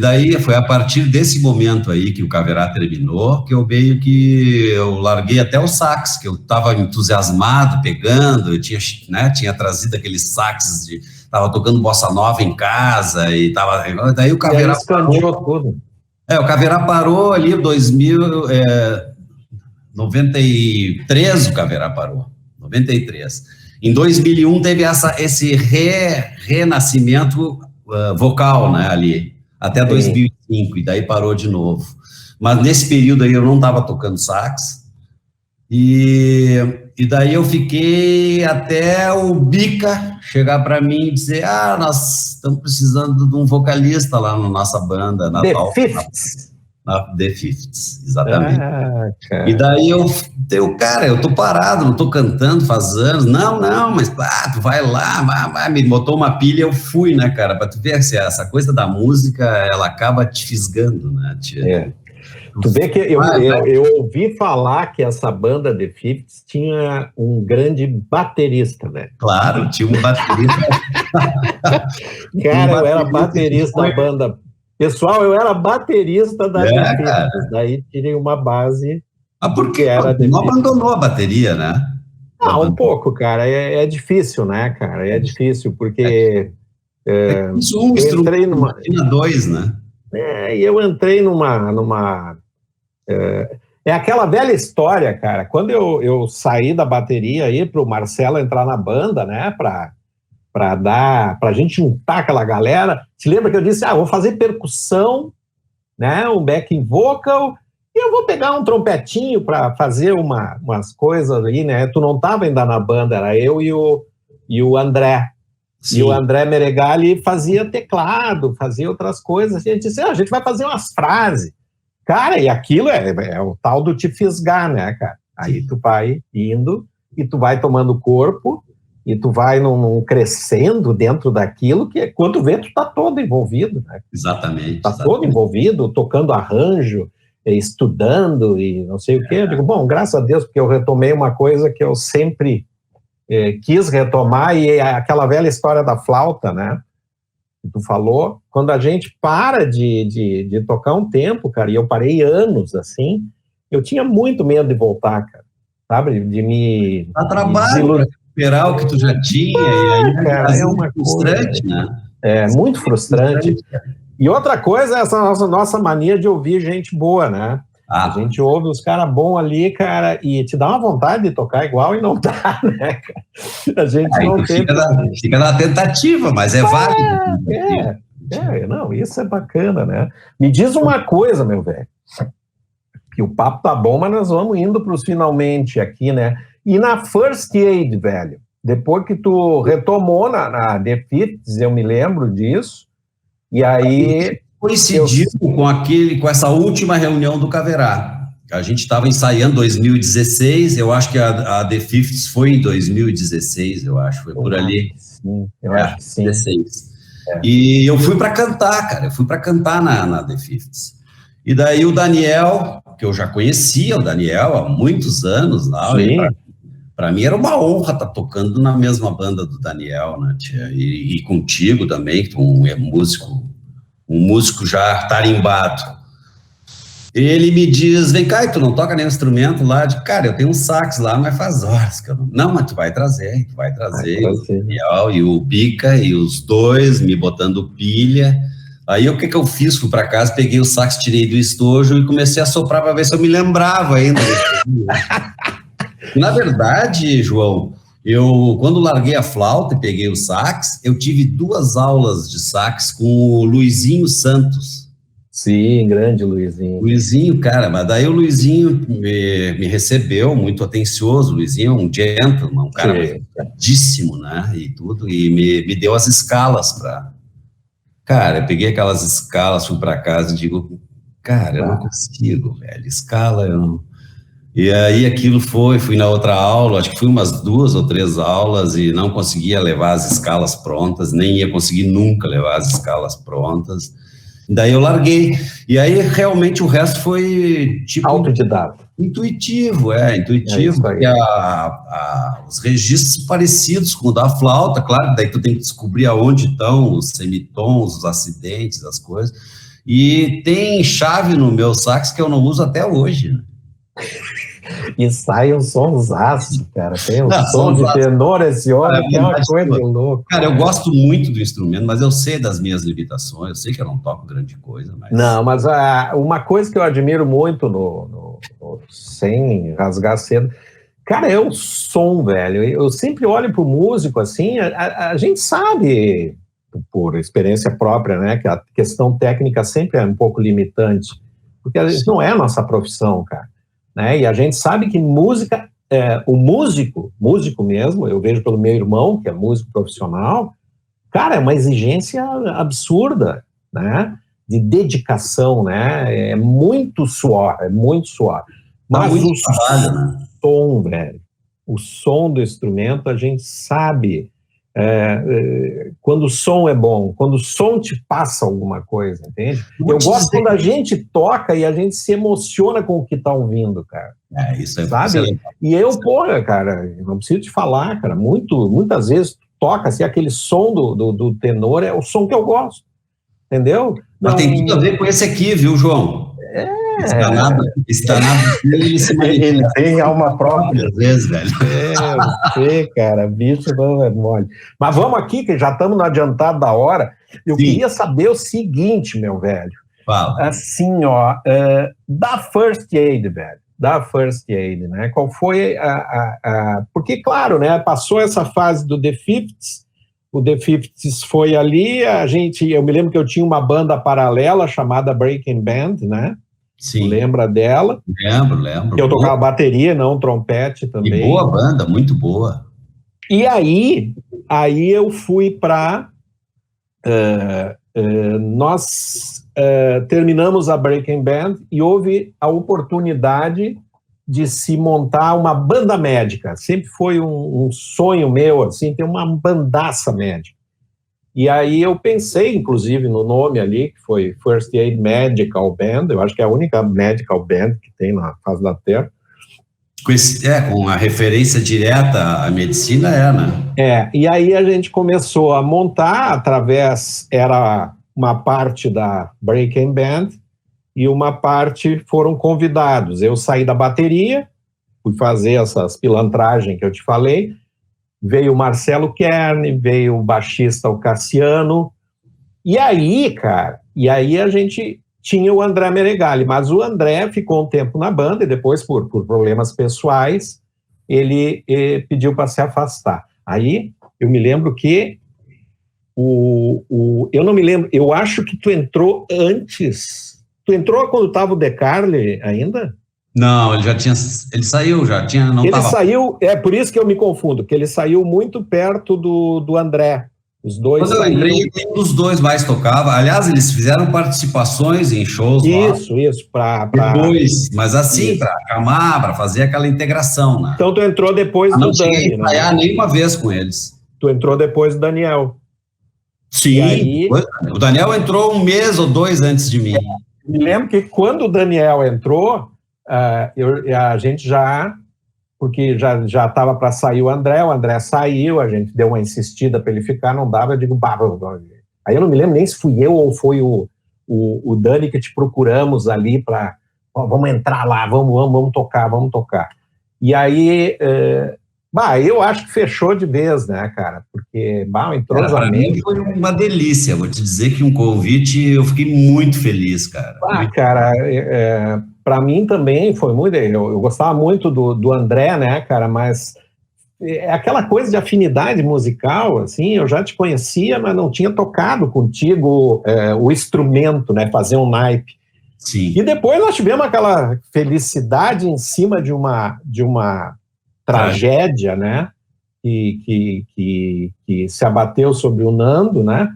a partir desse momento aí que o Caverá terminou, que eu larguei até o sax, que eu estava entusiasmado, pegando, eu tinha trazido aqueles sax, tava tocando bossa nova em casa, daí o Caverá parou tudo. O Caverá parou ali em 93, o Caverá parou, 93. Em 2001 teve esse renascimento vocal, né, ali, até 2005, e daí parou de novo. Mas nesse período aí eu não estava tocando sax, e daí eu fiquei até o Bica chegar para mim e dizer, nós estamos precisando de um vocalista lá na nossa banda, na The Fifths, exatamente. E daí eu tô parado, não tô cantando faz anos. Não, mas tu vai lá, me botou uma pilha, eu fui, né, cara, pra tu ver se essa coisa da música, ela acaba te fisgando, né, tia? Tu vê que eu ouvi falar que essa banda The Fifths tinha um grande baterista, né? Claro, tinha um baterista. Cara, eu era baterista da banda. Pessoal, eu era baterista da The Fifths, daí tirei uma base. Por quê? Não abandonou a bateria, né? Um pouco, cara. É difícil, né, cara? É difícil, porque... eu entrei numa... dois, né? E eu entrei numa é aquela velha história, cara. Quando eu saí da bateria aí para o Marcelo entrar na banda, né, para a gente juntar aquela galera, se lembra que eu disse, vou fazer percussão, né, um backing vocal, e eu vou pegar um trompetinho para fazer umas coisas aí, né? Tu não estava ainda na banda, era eu e o André. Sim. E o André Meregali fazia teclado, fazia outras coisas, e a gente disse, a gente vai fazer umas frases. Cara, e aquilo é o tal do te fisgar, né, cara? Aí tu vai indo e tu vai tomando corpo e tu vai crescendo dentro daquilo que, quando vê, tu tá todo envolvido, né? Exatamente. Todo envolvido, tocando arranjo, estudando e não sei o quê. Eu digo, bom, graças a Deus, porque eu retomei uma coisa que eu sempre quis retomar, e é aquela velha história da flauta, né? Que tu falou, quando a gente para de tocar um tempo, cara, e eu parei anos, assim, eu tinha muito medo de voltar, cara, sabe? De me... Dá trabalho para recuperar o que tu já tinha, e aí, cara, é uma frustrante, coisa, né? É muito frustrante. E outra coisa é essa nossa mania de ouvir gente boa, né? A gente ouve os caras bons ali, cara, e te dá uma vontade de tocar igual e não dá, né, cara? A gente não tem... Fica na tentativa, mas é válido. Não, isso é bacana, né? Me diz uma coisa, meu velho, que o papo tá bom, mas nós vamos indo para os finalmente aqui, né? E na First Aid, velho, depois que tu retomou na The Fifths, eu me lembro disso, e aí... Coincidiu com essa última reunião do Caverá. A gente estava ensaiando em 2016, eu acho que a The Fifths foi em 2016, eu acho, foi por ali. Sim, eu acho que sim. 16. E eu fui para cantar, cara, na The Fifths. E daí o Daniel, que eu já conhecia o Daniel há muimuitos anos lá, para mim era uma honra estar tocando na mesma banda do Daniel, né, tia? E contigo também, que tu é um músico já tarimbado. Ele me diz, vem cá, e tu não toca nenhum instrumento lá? Cara, eu tenho um sax lá, mas faz horas que eu não... Não, mas tu vai trazer. E o Bica, e os dois me botando pilha. Aí o que eu fiz? Fui para casa, peguei o sax, tirei do estojo e comecei a soprar para ver se eu me lembrava ainda. Na verdade, João, quando larguei a flauta e peguei o sax, eu tive 2 aulas de sax com o Luizinho Santos. Sim, grande Luizinho. Luizinho, cara, mas daí o Luizinho me recebeu muito atencioso. O Luizinho é um gentleman, um cara educadíssimo, né? E tudo, e me deu as escalas para. Cara, eu peguei aquelas escalas, fui para casa e digo, cara, eu não consigo, velho, escala eu não. E aí aquilo fui na outra aula, acho que fui umas 2 ou 3 aulas e não conseguia levar as escalas prontas, nem ia conseguir nunca levar as escalas prontas. Daí eu larguei. E aí realmente o resto foi tipo autodidata. Intuitivo, porque os registros parecidos com o da flauta, claro, daí tu tem que descobrir aonde estão os semitons, os acidentes, as coisas. E tem chave no meu sax que eu não uso até hoje, né? E sai um sonsaço, cara. Tem um som de tenor esse homem que é uma coisa de louco. Cara, eu gosto muito do instrumento, mas eu sei das minhas limitações, eu sei que eu não toco grande coisa, mas... Não, mas uma coisa que eu admiro muito sem rasgar cedo, cara, é o som, velho. Eu sempre olho pro músico, assim, a gente sabe, por experiência própria, né, que a questão técnica sempre é um pouco limitante, porque a gente não é a nossa profissão, cara. Né? E a gente sabe que música, o músico mesmo, eu vejo pelo meu irmão, que é músico profissional, cara, é uma exigência absurda, né? De dedicação, né? É muito suor. Mas o som, velho, o som do instrumento, a gente sabe quando o som é bom, quando o som te passa alguma coisa, entende? Eu gosto quando a gente toca e a gente se emociona com o que tá ouvindo, cara. Isso é, sabe? E eu, porra, cara, não preciso te falar, cara, muitas vezes toca assim, aquele som do tenor é o som que eu gosto, entendeu? Mas tem tudo a ver com esse aqui, viu, João? Ele tem alma própria. Às vezes, velho. Você, cara, bicho não é mole. Mas vamos aqui, que já estamos no adiantado da hora. Eu queria saber o seguinte, meu velho. Fala. Assim, ó, da First Aid, velho. Da First Aid, né? Qual foi porque, claro, né? Passou essa fase do The Fifths. O The Fifths foi ali, eu me lembro que eu tinha uma banda paralela chamada Breaking Band, né? Sim. Lembra dela? Lembro. Que eu tocava bateria, não trompete também. E boa banda, muito boa. E aí eu fui para... nós terminamos a Breaking Band e houve a oportunidade de se montar uma banda médica. Sempre foi um sonho meu, assim, ter uma bandaça médica. E aí eu pensei, inclusive, no nome ali, que foi First Aid Medical Band, eu acho que é a única medical band que tem na face da Terra. Com a referência direta à medicina, né? E aí a gente começou a montar, era uma parte da Breaking Band e uma parte foram convidados. Eu saí da bateria, fui fazer essas pilantragens que eu te falei, veio o Marcelo Kern, veio o baixista, o Cassiano, e aí, cara, a gente tinha o André Meregali, mas o André ficou um tempo na banda e depois, por problemas pessoais, ele pediu para se afastar. Aí, eu me lembro que eu não me lembro, eu acho que tu entrou antes, tu entrou quando estava o De Carli ainda? Não, ele saiu, Ele saiu, por isso que eu me confundo, que ele saiu muito perto do André. Os dois Quando eu entrei, nenhum dos dois mais tocava. Aliás, eles fizeram participações em shows Isso, depois, mas assim, para acalmar, para fazer aquela integração, né? Então tu entrou depois do Dani, né? Não cheguei a ensaiar nenhuma vez com eles. Tu entrou depois do Daniel. Sim, aí, o Daniel entrou 1 mês ou 2 antes de mim. Me lembro que quando o Daniel entrou, a gente porque já estava para sair o André saiu, a gente deu uma insistida para ele ficar, não dava, eu digo, aí eu não me lembro nem se fui eu ou foi o Dani que te procuramos ali para, vamos entrar lá, vamos tocar. E aí, eu acho que fechou de vez, né, cara, porque, o entrosamento... Para mim foi uma delícia, vou te dizer que um convite, eu fiquei muito feliz, cara. Para mim também foi muito... Eu gostava muito do André, né, cara, mas é aquela coisa de afinidade musical, assim, eu já te conhecia, mas não tinha tocado contigo o instrumento, né, fazer um naipe. Sim. E depois nós tivemos aquela felicidade em cima de uma tragédia, né, que se abateu sobre o Nando, né,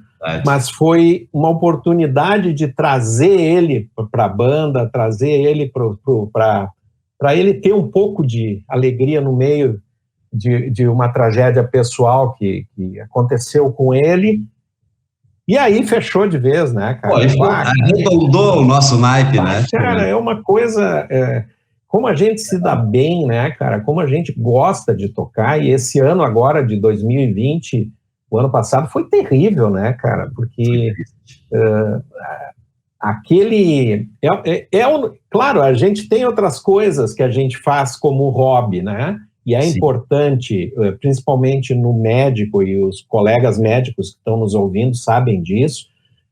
mas foi uma oportunidade de trazer ele para a banda, trazer ele para ele ter um pouco de alegria no meio de uma tragédia pessoal que aconteceu com ele, e aí fechou de vez, né, cara? Arredondou o nosso naipe, né? Cara, é uma coisa... como a gente se dá bem, né, cara? Como a gente gosta de tocar, e esse ano agora, de 2020, o ano passado, foi terrível, né, cara? Porque claro, a gente tem outras coisas que a gente faz como hobby, né? E é importante, principalmente no médico, e os colegas médicos que estão nos ouvindo sabem disso,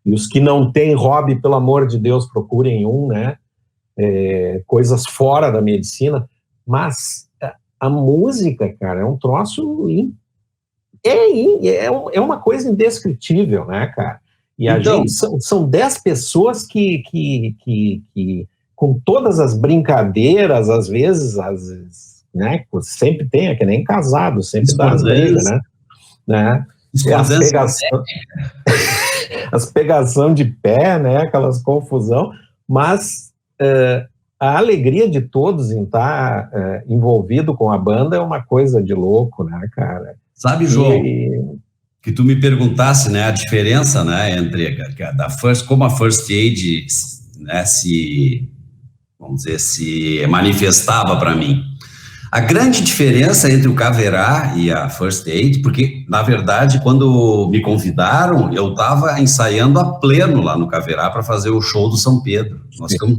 e os que não têm hobby, pelo amor de Deus, procurem um, né? Coisas fora da medicina, mas a música, cara, é um troço... É uma coisa indescritível, né, cara? E a gente são 10 pessoas que com todas as brincadeiras, às vezes, né, sempre tem, é que nem casado, sempre dá as brigas, né? As pegação de pé, né, aquelas confusão, mas a alegria de todos em estar envolvido com a banda é uma coisa de louco, né, cara? Sabe, João, que tu me perguntasse, né, a diferença, né, entre como a First Aid, né, vamos dizer, se manifestava para mim. A grande diferença entre o Caverá e a First Aid, porque, na verdade, quando me convidaram, eu estava ensaiando a pleno lá no Caverá para fazer o show do São Pedro. Nós ficamos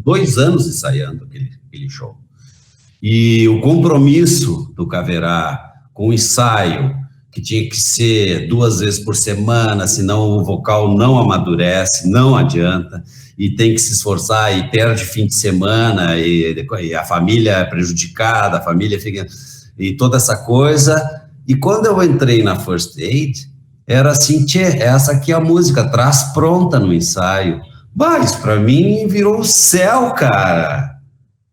dois anos ensaiando aquele show. E o compromisso do Caverá com o ensaio, que tinha que ser 2 vezes por semana, senão o vocal não amadurece, não adianta, e tem que se esforçar e perde fim de semana, e a família é prejudicada, a família fica... e toda essa coisa. E quando eu entrei na First Aid, era assim, essa aqui é a música, traz pronta no ensaio. Mas para mim virou o céu, cara.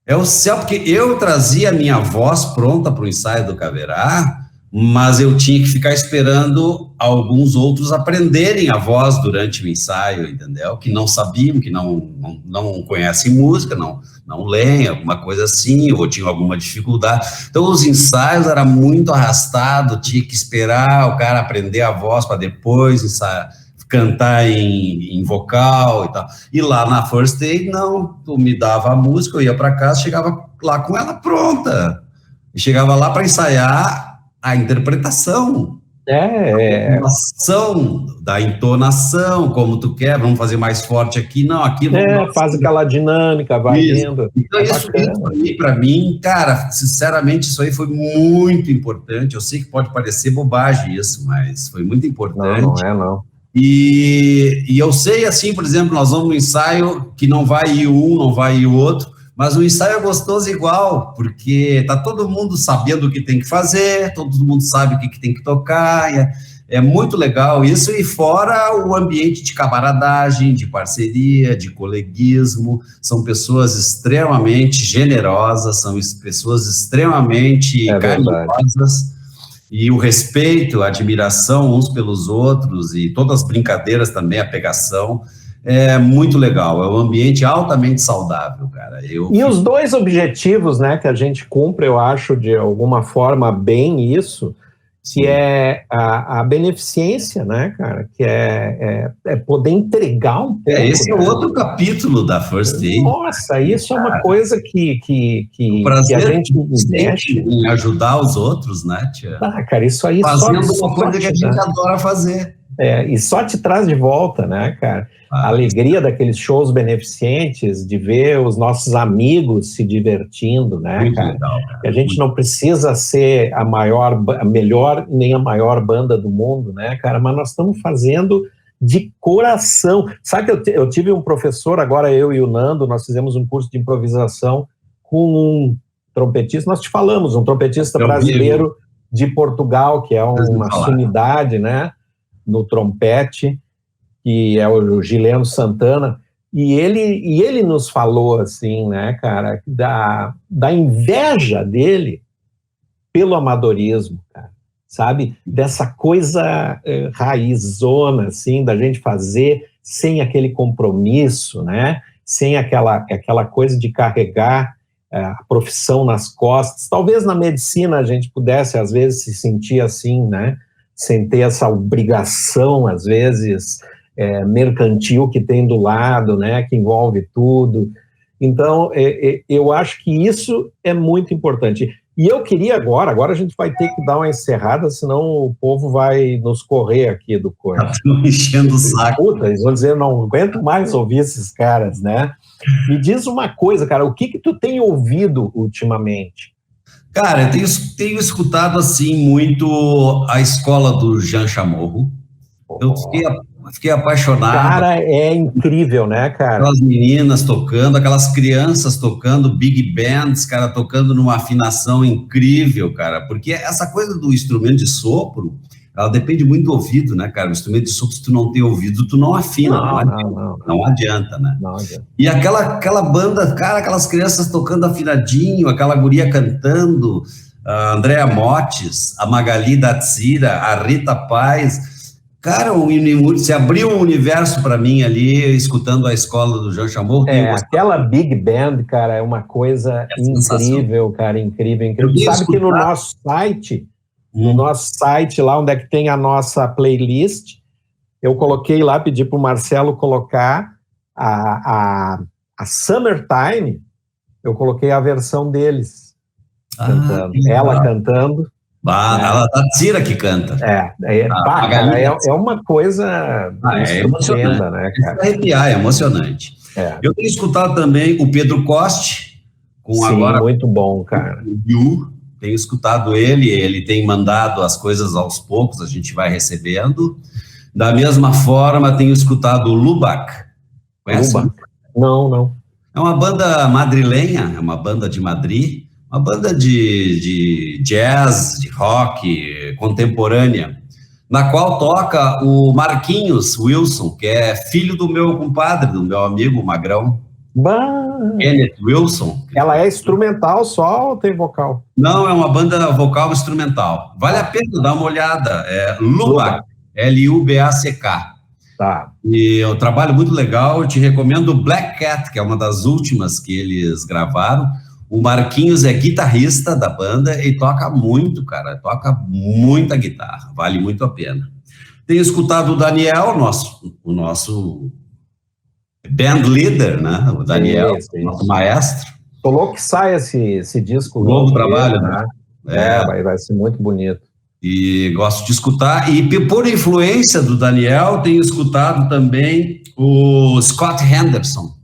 É o céu, porque eu trazia a minha voz pronta para o ensaio do Caverá, mas eu tinha que ficar esperando alguns outros aprenderem a voz durante o ensaio, entendeu? Que não sabiam, que não conhecem música, não leem, alguma coisa assim, ou tinham alguma dificuldade. Então, os ensaios eram muito arrastados, tinha que esperar o cara aprender a voz para depois ensaiar, cantar em vocal e tal. E lá na First Aid, não, tu me dava a música, eu ia para casa, chegava lá com ela pronta. E chegava lá para ensaiar a interpretação, da entonação, como tu quer, vamos fazer mais forte aqui, não, aqui... faz aquela dinâmica, vai indo. Então, isso aí, para mim, cara, sinceramente, isso aí foi muito importante. Eu sei que pode parecer bobagem isso, mas foi muito importante. Não. E eu sei, assim, por exemplo, nós vamos no ensaio que não vai ir um, não vai ir o outro, mas o ensaio é gostoso igual, porque tá todo mundo sabendo o que tem que fazer, todo mundo sabe o que tem que tocar, é muito legal isso, e fora o ambiente de camaradagem, de parceria, de coleguismo, são pessoas extremamente generosas, são pessoas extremamente carinhosas, e o respeito, a admiração uns pelos outros, e todas as brincadeiras também, a pegação, é muito legal, é um ambiente altamente saudável, cara. E os dois objetivos, né, que a gente cumpre, eu acho, de alguma forma, bem isso, que é a beneficência, né, cara, que é poder entregar um pouco. Esse é outro capítulo da First Aid. Nossa, isso é uma coisa que a gente mexe em ajudar os outros, né, tia? Cara, isso aí fazendo uma coisa que a gente adora fazer. E só te traz de volta, né, cara? A alegria daqueles shows beneficentes, de ver os nossos amigos se divertindo, né, muito cara? Legal, cara? A gente não precisa ser a melhor nem a maior banda do mundo, né, cara? Mas nós estamos fazendo de coração. Sabe que eu tive um professor, agora eu e o Nando, nós fizemos um curso de improvisação com um trompetista, nós te falamos, um trompetista brasileiro de Portugal, que é uma sumidade, né, no trompete, que é o Gileno Santana, e ele nos falou, assim, né, cara, da inveja dele pelo amadorismo, cara, sabe? Dessa coisa raizona, assim, da gente fazer sem aquele compromisso, né? Sem aquela coisa de carregar a profissão nas costas. Talvez na medicina a gente pudesse, às vezes, se sentir assim, né? Sem ter essa obrigação, às vezes, mercantil que tem do lado, né? Que envolve tudo. Então, eu acho que isso é muito importante. E eu queria agora a gente vai ter que dar uma encerrada, senão o povo vai nos correr aqui do corpo. Estão enchendo o saco. Puta, eles vão dizer, não aguento mais ouvir esses caras, né? Me diz uma coisa, cara, o que tu tem ouvido ultimamente? Cara, eu tenho escutado, assim, muito a escola do Jean Chamorro. Eu fiquei apaixonado. Cara, é incrível, né, cara? Aquelas meninas tocando, aquelas crianças tocando, big bands, cara, tocando numa afinação incrível, cara, porque essa coisa do instrumento de sopro, ela depende muito do ouvido, né, cara? O instrumento de sopro, se tu não tem ouvido, tu não afina, não adianta, né? Não adianta. E aquela banda, cara, aquelas crianças tocando afinadinho, aquela guria cantando, a Andréa Mottes, a Magali Datsira, a Rita Paz. Cara, se abriu um universo para mim ali, escutando a escola do Jean Chamorro. Aquela big band, cara, é uma coisa incrível, cara, incrível. Sabe que no nosso site, lá onde é que tem a nossa playlist, eu coloquei lá, pedi para o Marcelo colocar a Summertime, eu coloquei a versão deles cantando. Ela cantando. Ela da Tsira que canta. Cara, é uma coisa emocionante, né, cara? Arrepiar, é emocionante. Eu tenho escutado também o Pedro Coste, muito bom, cara. O Yu, tenho escutado ele tem mandado as coisas aos poucos, a gente vai recebendo. Da mesma forma, tenho escutado o Lubac. Conhece? Lubac? Não. É uma banda madrilenha, é uma banda de Madrid, uma banda de jazz, de rock contemporânea, na qual toca o Marquinhos Wilson, que é filho do meu compadre, do meu amigo Magrão. Kenneth Wilson. Ela é instrumental só ou tem vocal? Não, é uma banda vocal instrumental. Vale a pena dar uma olhada. É Lubac, L-U-B-A-C-K. Tá. E é um trabalho muito legal. Eu te recomendo o Black Cat, que é uma das últimas que eles gravaram. O Marquinhos é guitarrista da banda e toca muito, cara. Toca muita guitarra. Vale muito a pena. Tenho escutado o Daniel, o nosso band leader, né? O Daniel, nosso maestro. Tô louco que sai esse disco. Novo trabalho, né? Vai ser muito bonito. E gosto de escutar. E por influência do Daniel, tenho escutado também o Scott Henderson.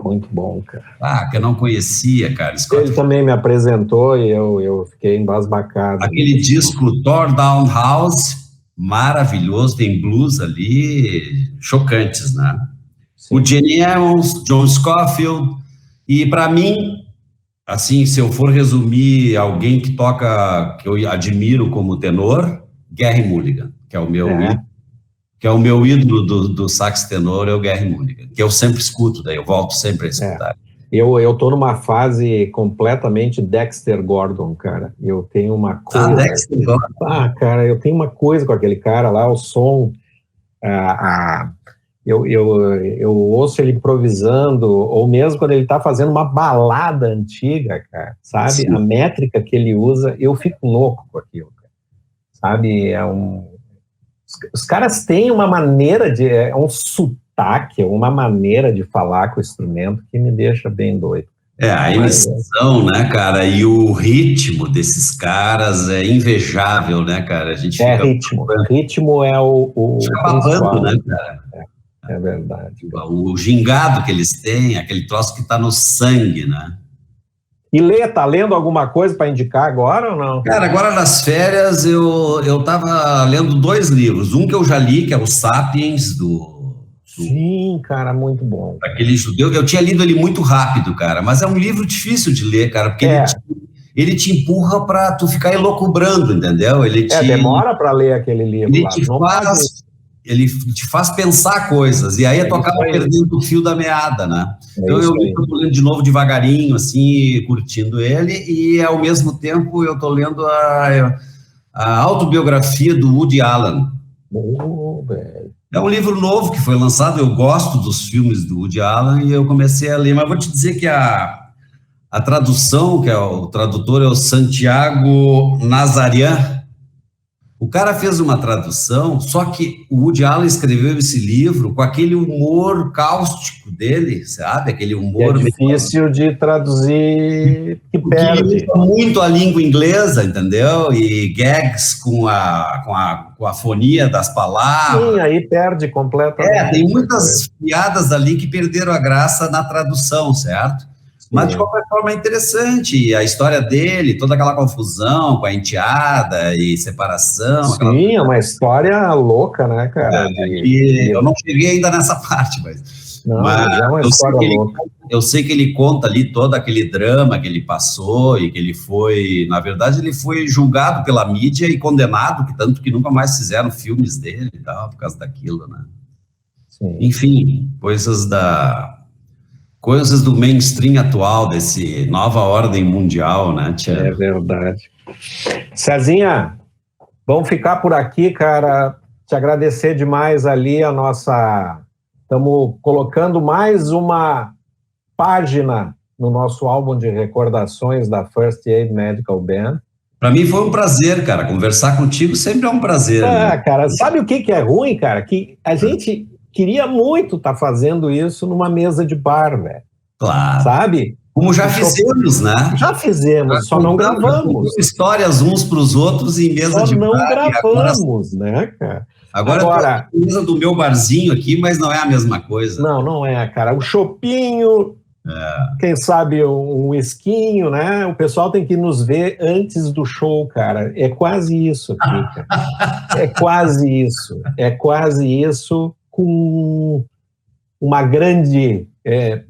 Muito bom, cara. Que eu não conhecia, cara. Ele também me apresentou e eu fiquei embasbacado. Aquele disco Tore Down House, maravilhoso, tem blues ali, chocantes, né? Sim. O Gene Ammons, John Scofield, e para mim, assim, se eu for resumir alguém que toca, que eu admiro como tenor, Gary Mulligan, que é o meu ídolo. Que é o meu ídolo do sax tenor, é o Gary Mulligan, que eu sempre escuto, daí eu volto sempre a escutar. Eu tô numa fase completamente Dexter Gordon, cara. Eu tenho uma coisa... Dexter Gordon. Cara, eu tenho uma coisa com aquele cara lá, o som... Eu ouço ele improvisando, ou mesmo quando ele está fazendo uma balada antiga, cara, sabe? Sim. A métrica que ele usa, eu fico louco com aquilo, cara. Sabe? Os caras têm uma maneira um sotaque, uma maneira de falar com o instrumento que me deixa bem doido. A emissão, né, cara, e o ritmo desses caras é invejável, né, cara? A gente fica... ritmo é o fica babando, né, cara? É verdade. O gingado que eles têm, aquele troço que tá no sangue, né? E tá lendo alguma coisa para indicar agora ou não? Cara, agora nas férias eu tava lendo 2 livros. Um que eu já li, que é o Sapiens, Sim, cara, muito bom. Aquele judeu. Eu tinha lido ele muito rápido, cara, mas é um livro difícil de ler, cara, porque ele te empurra para tu ficar elocubrando, entendeu? Demora para ler aquele livro lá. Ele te faz pensar coisas, e aí tu acaba perdendo o fio da meada, né? Então eu estou lendo de novo devagarinho, assim, curtindo ele, e ao mesmo tempo eu estou lendo a autobiografia do Woody Allen. É um livro novo que foi lançado, eu gosto dos filmes do Woody Allen, e eu comecei a ler, mas vou te dizer que a tradução, que o tradutor é o Santiago Nazarian. O cara fez uma tradução, só que o Woody Allen escreveu esse livro com aquele humor cáustico dele, sabe? Aquele humor... É difícil de traduzir, que perde. Que muito a língua inglesa, entendeu? E gags com a fonia das palavras. Sim, aí perde completamente. Tem muitas piadas ali que perderam a graça na tradução, certo? Mas, de qualquer forma, é interessante a história dele, toda aquela confusão com a enteada e separação. Sim, é uma história louca, né, cara? Eu não cheguei ainda nessa parte, mas é uma história louca. Eu sei que ele conta ali todo aquele drama que ele passou e que ele foi, na verdade, ele foi julgado pela mídia e condenado, tanto que nunca mais fizeram filmes dele e tal, por causa daquilo, né? Sim. Enfim, coisas do mainstream atual, desse nova ordem mundial, né, Tia? É verdade. Cezinha, vamos ficar por aqui, cara. Te agradecer demais ali a nossa... Estamos colocando mais uma página no nosso álbum de recordações da First Aid Medical Band. Para mim foi um prazer, cara. Conversar contigo sempre é um prazer. Né? Cara, sabe o que é ruim, cara? Que a gente... queria muito estar fazendo isso numa mesa de bar, velho. Claro. Sabe? Como já fizemos, né? Já fizemos, só não gravamos. Histórias uns para os outros em mesa de bar. Só não gravamos, né, cara? Agora a mesa do meu barzinho aqui, mas não é a mesma coisa. Não é, cara. O chopinho, quem sabe um esquinho, né? O pessoal tem que nos ver antes do show, cara. É quase isso aqui, cara. É quase isso. Com uma grande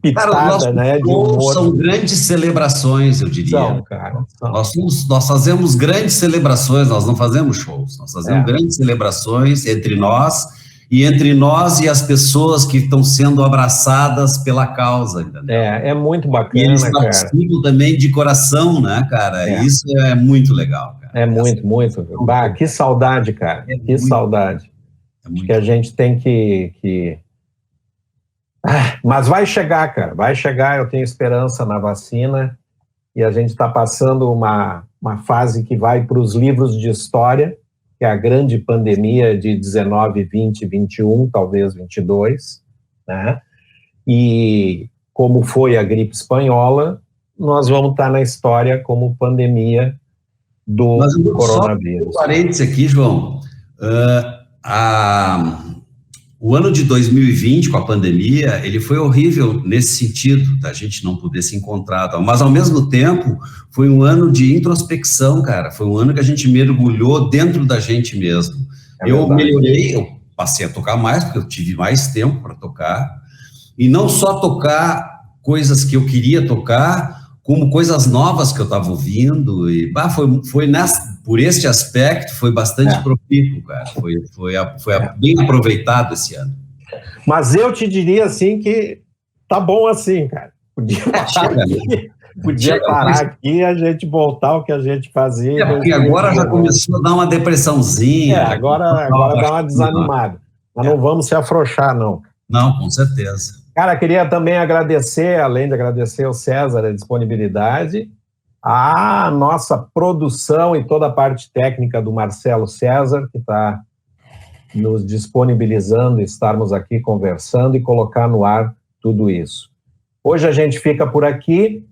pitada, né, de humor. São grandes celebrações, eu diria. São, cara. Nós fazemos grandes celebrações, nós não fazemos shows, nós fazemos grandes celebrações entre nós e as pessoas que estão sendo abraçadas pela causa, entendeu? É muito bacana, e eles cara. participam também de coração, né, cara? Isso é muito legal, cara. Muito. Bah, que saudade, cara. Que saudade. Acho que a gente tem que... Mas vai chegar, cara, vai chegar, eu tenho esperança na vacina, e a gente está passando uma fase que vai para os livros de história, que é a grande pandemia de 19, 20, 21, talvez 22, né? E como foi a gripe espanhola, nós vamos estar na história como pandemia do coronavírus. Só um parênteses aqui, João. O ano de 2020, com a pandemia, ele foi horrível nesse sentido, da gente não poder se encontrar, mas ao mesmo tempo foi um ano de introspecção, cara, foi um ano que a gente mergulhou dentro da gente mesmo. Eu melhorei, eu passei a tocar mais, porque eu tive mais tempo para tocar, e não só tocar coisas que eu queria tocar, como coisas novas que eu estava ouvindo, e por este aspecto, foi bastante profícuo, cara, foi bem aproveitado esse ano. Mas eu te diria, assim, que tá bom assim, cara, podia parar aqui e a gente voltar ao que a gente fazia. Porque agora já começou a dar uma depressãozinha. Agora dá uma desanimada, mas não vamos se afrouxar, não. Não, com certeza. Cara, queria também agradecer, além de agradecer ao César a disponibilidade, a nossa produção e toda a parte técnica do Marcelo César, que está nos disponibilizando, estarmos aqui conversando e colocar no ar tudo isso. Hoje a gente fica por aqui,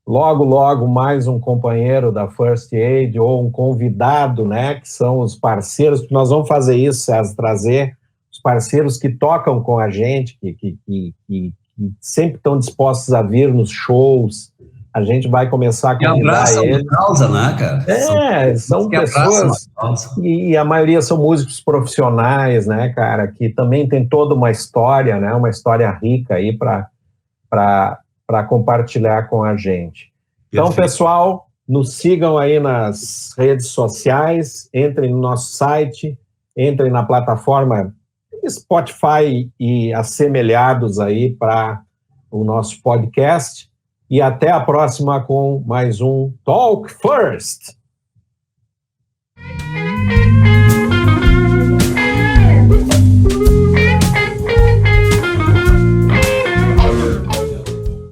logo mais um companheiro da First Aid ou um convidado, né, que são os parceiros, que nós vamos fazer isso, César, trazer os parceiros que tocam com a gente, que sempre estão dispostos a vir nos shows. A gente vai começar a convidar eles. Causa, né, cara? São pessoas, e a maioria são músicos profissionais, né, cara, que também tem toda uma história, né, uma história rica aí para compartilhar com a gente. Então, pessoal, Nos sigam aí nas redes sociais, entrem no nosso site, entrem na plataforma Spotify e assemelhados aí para o nosso podcast. E até a próxima com mais um Talk First.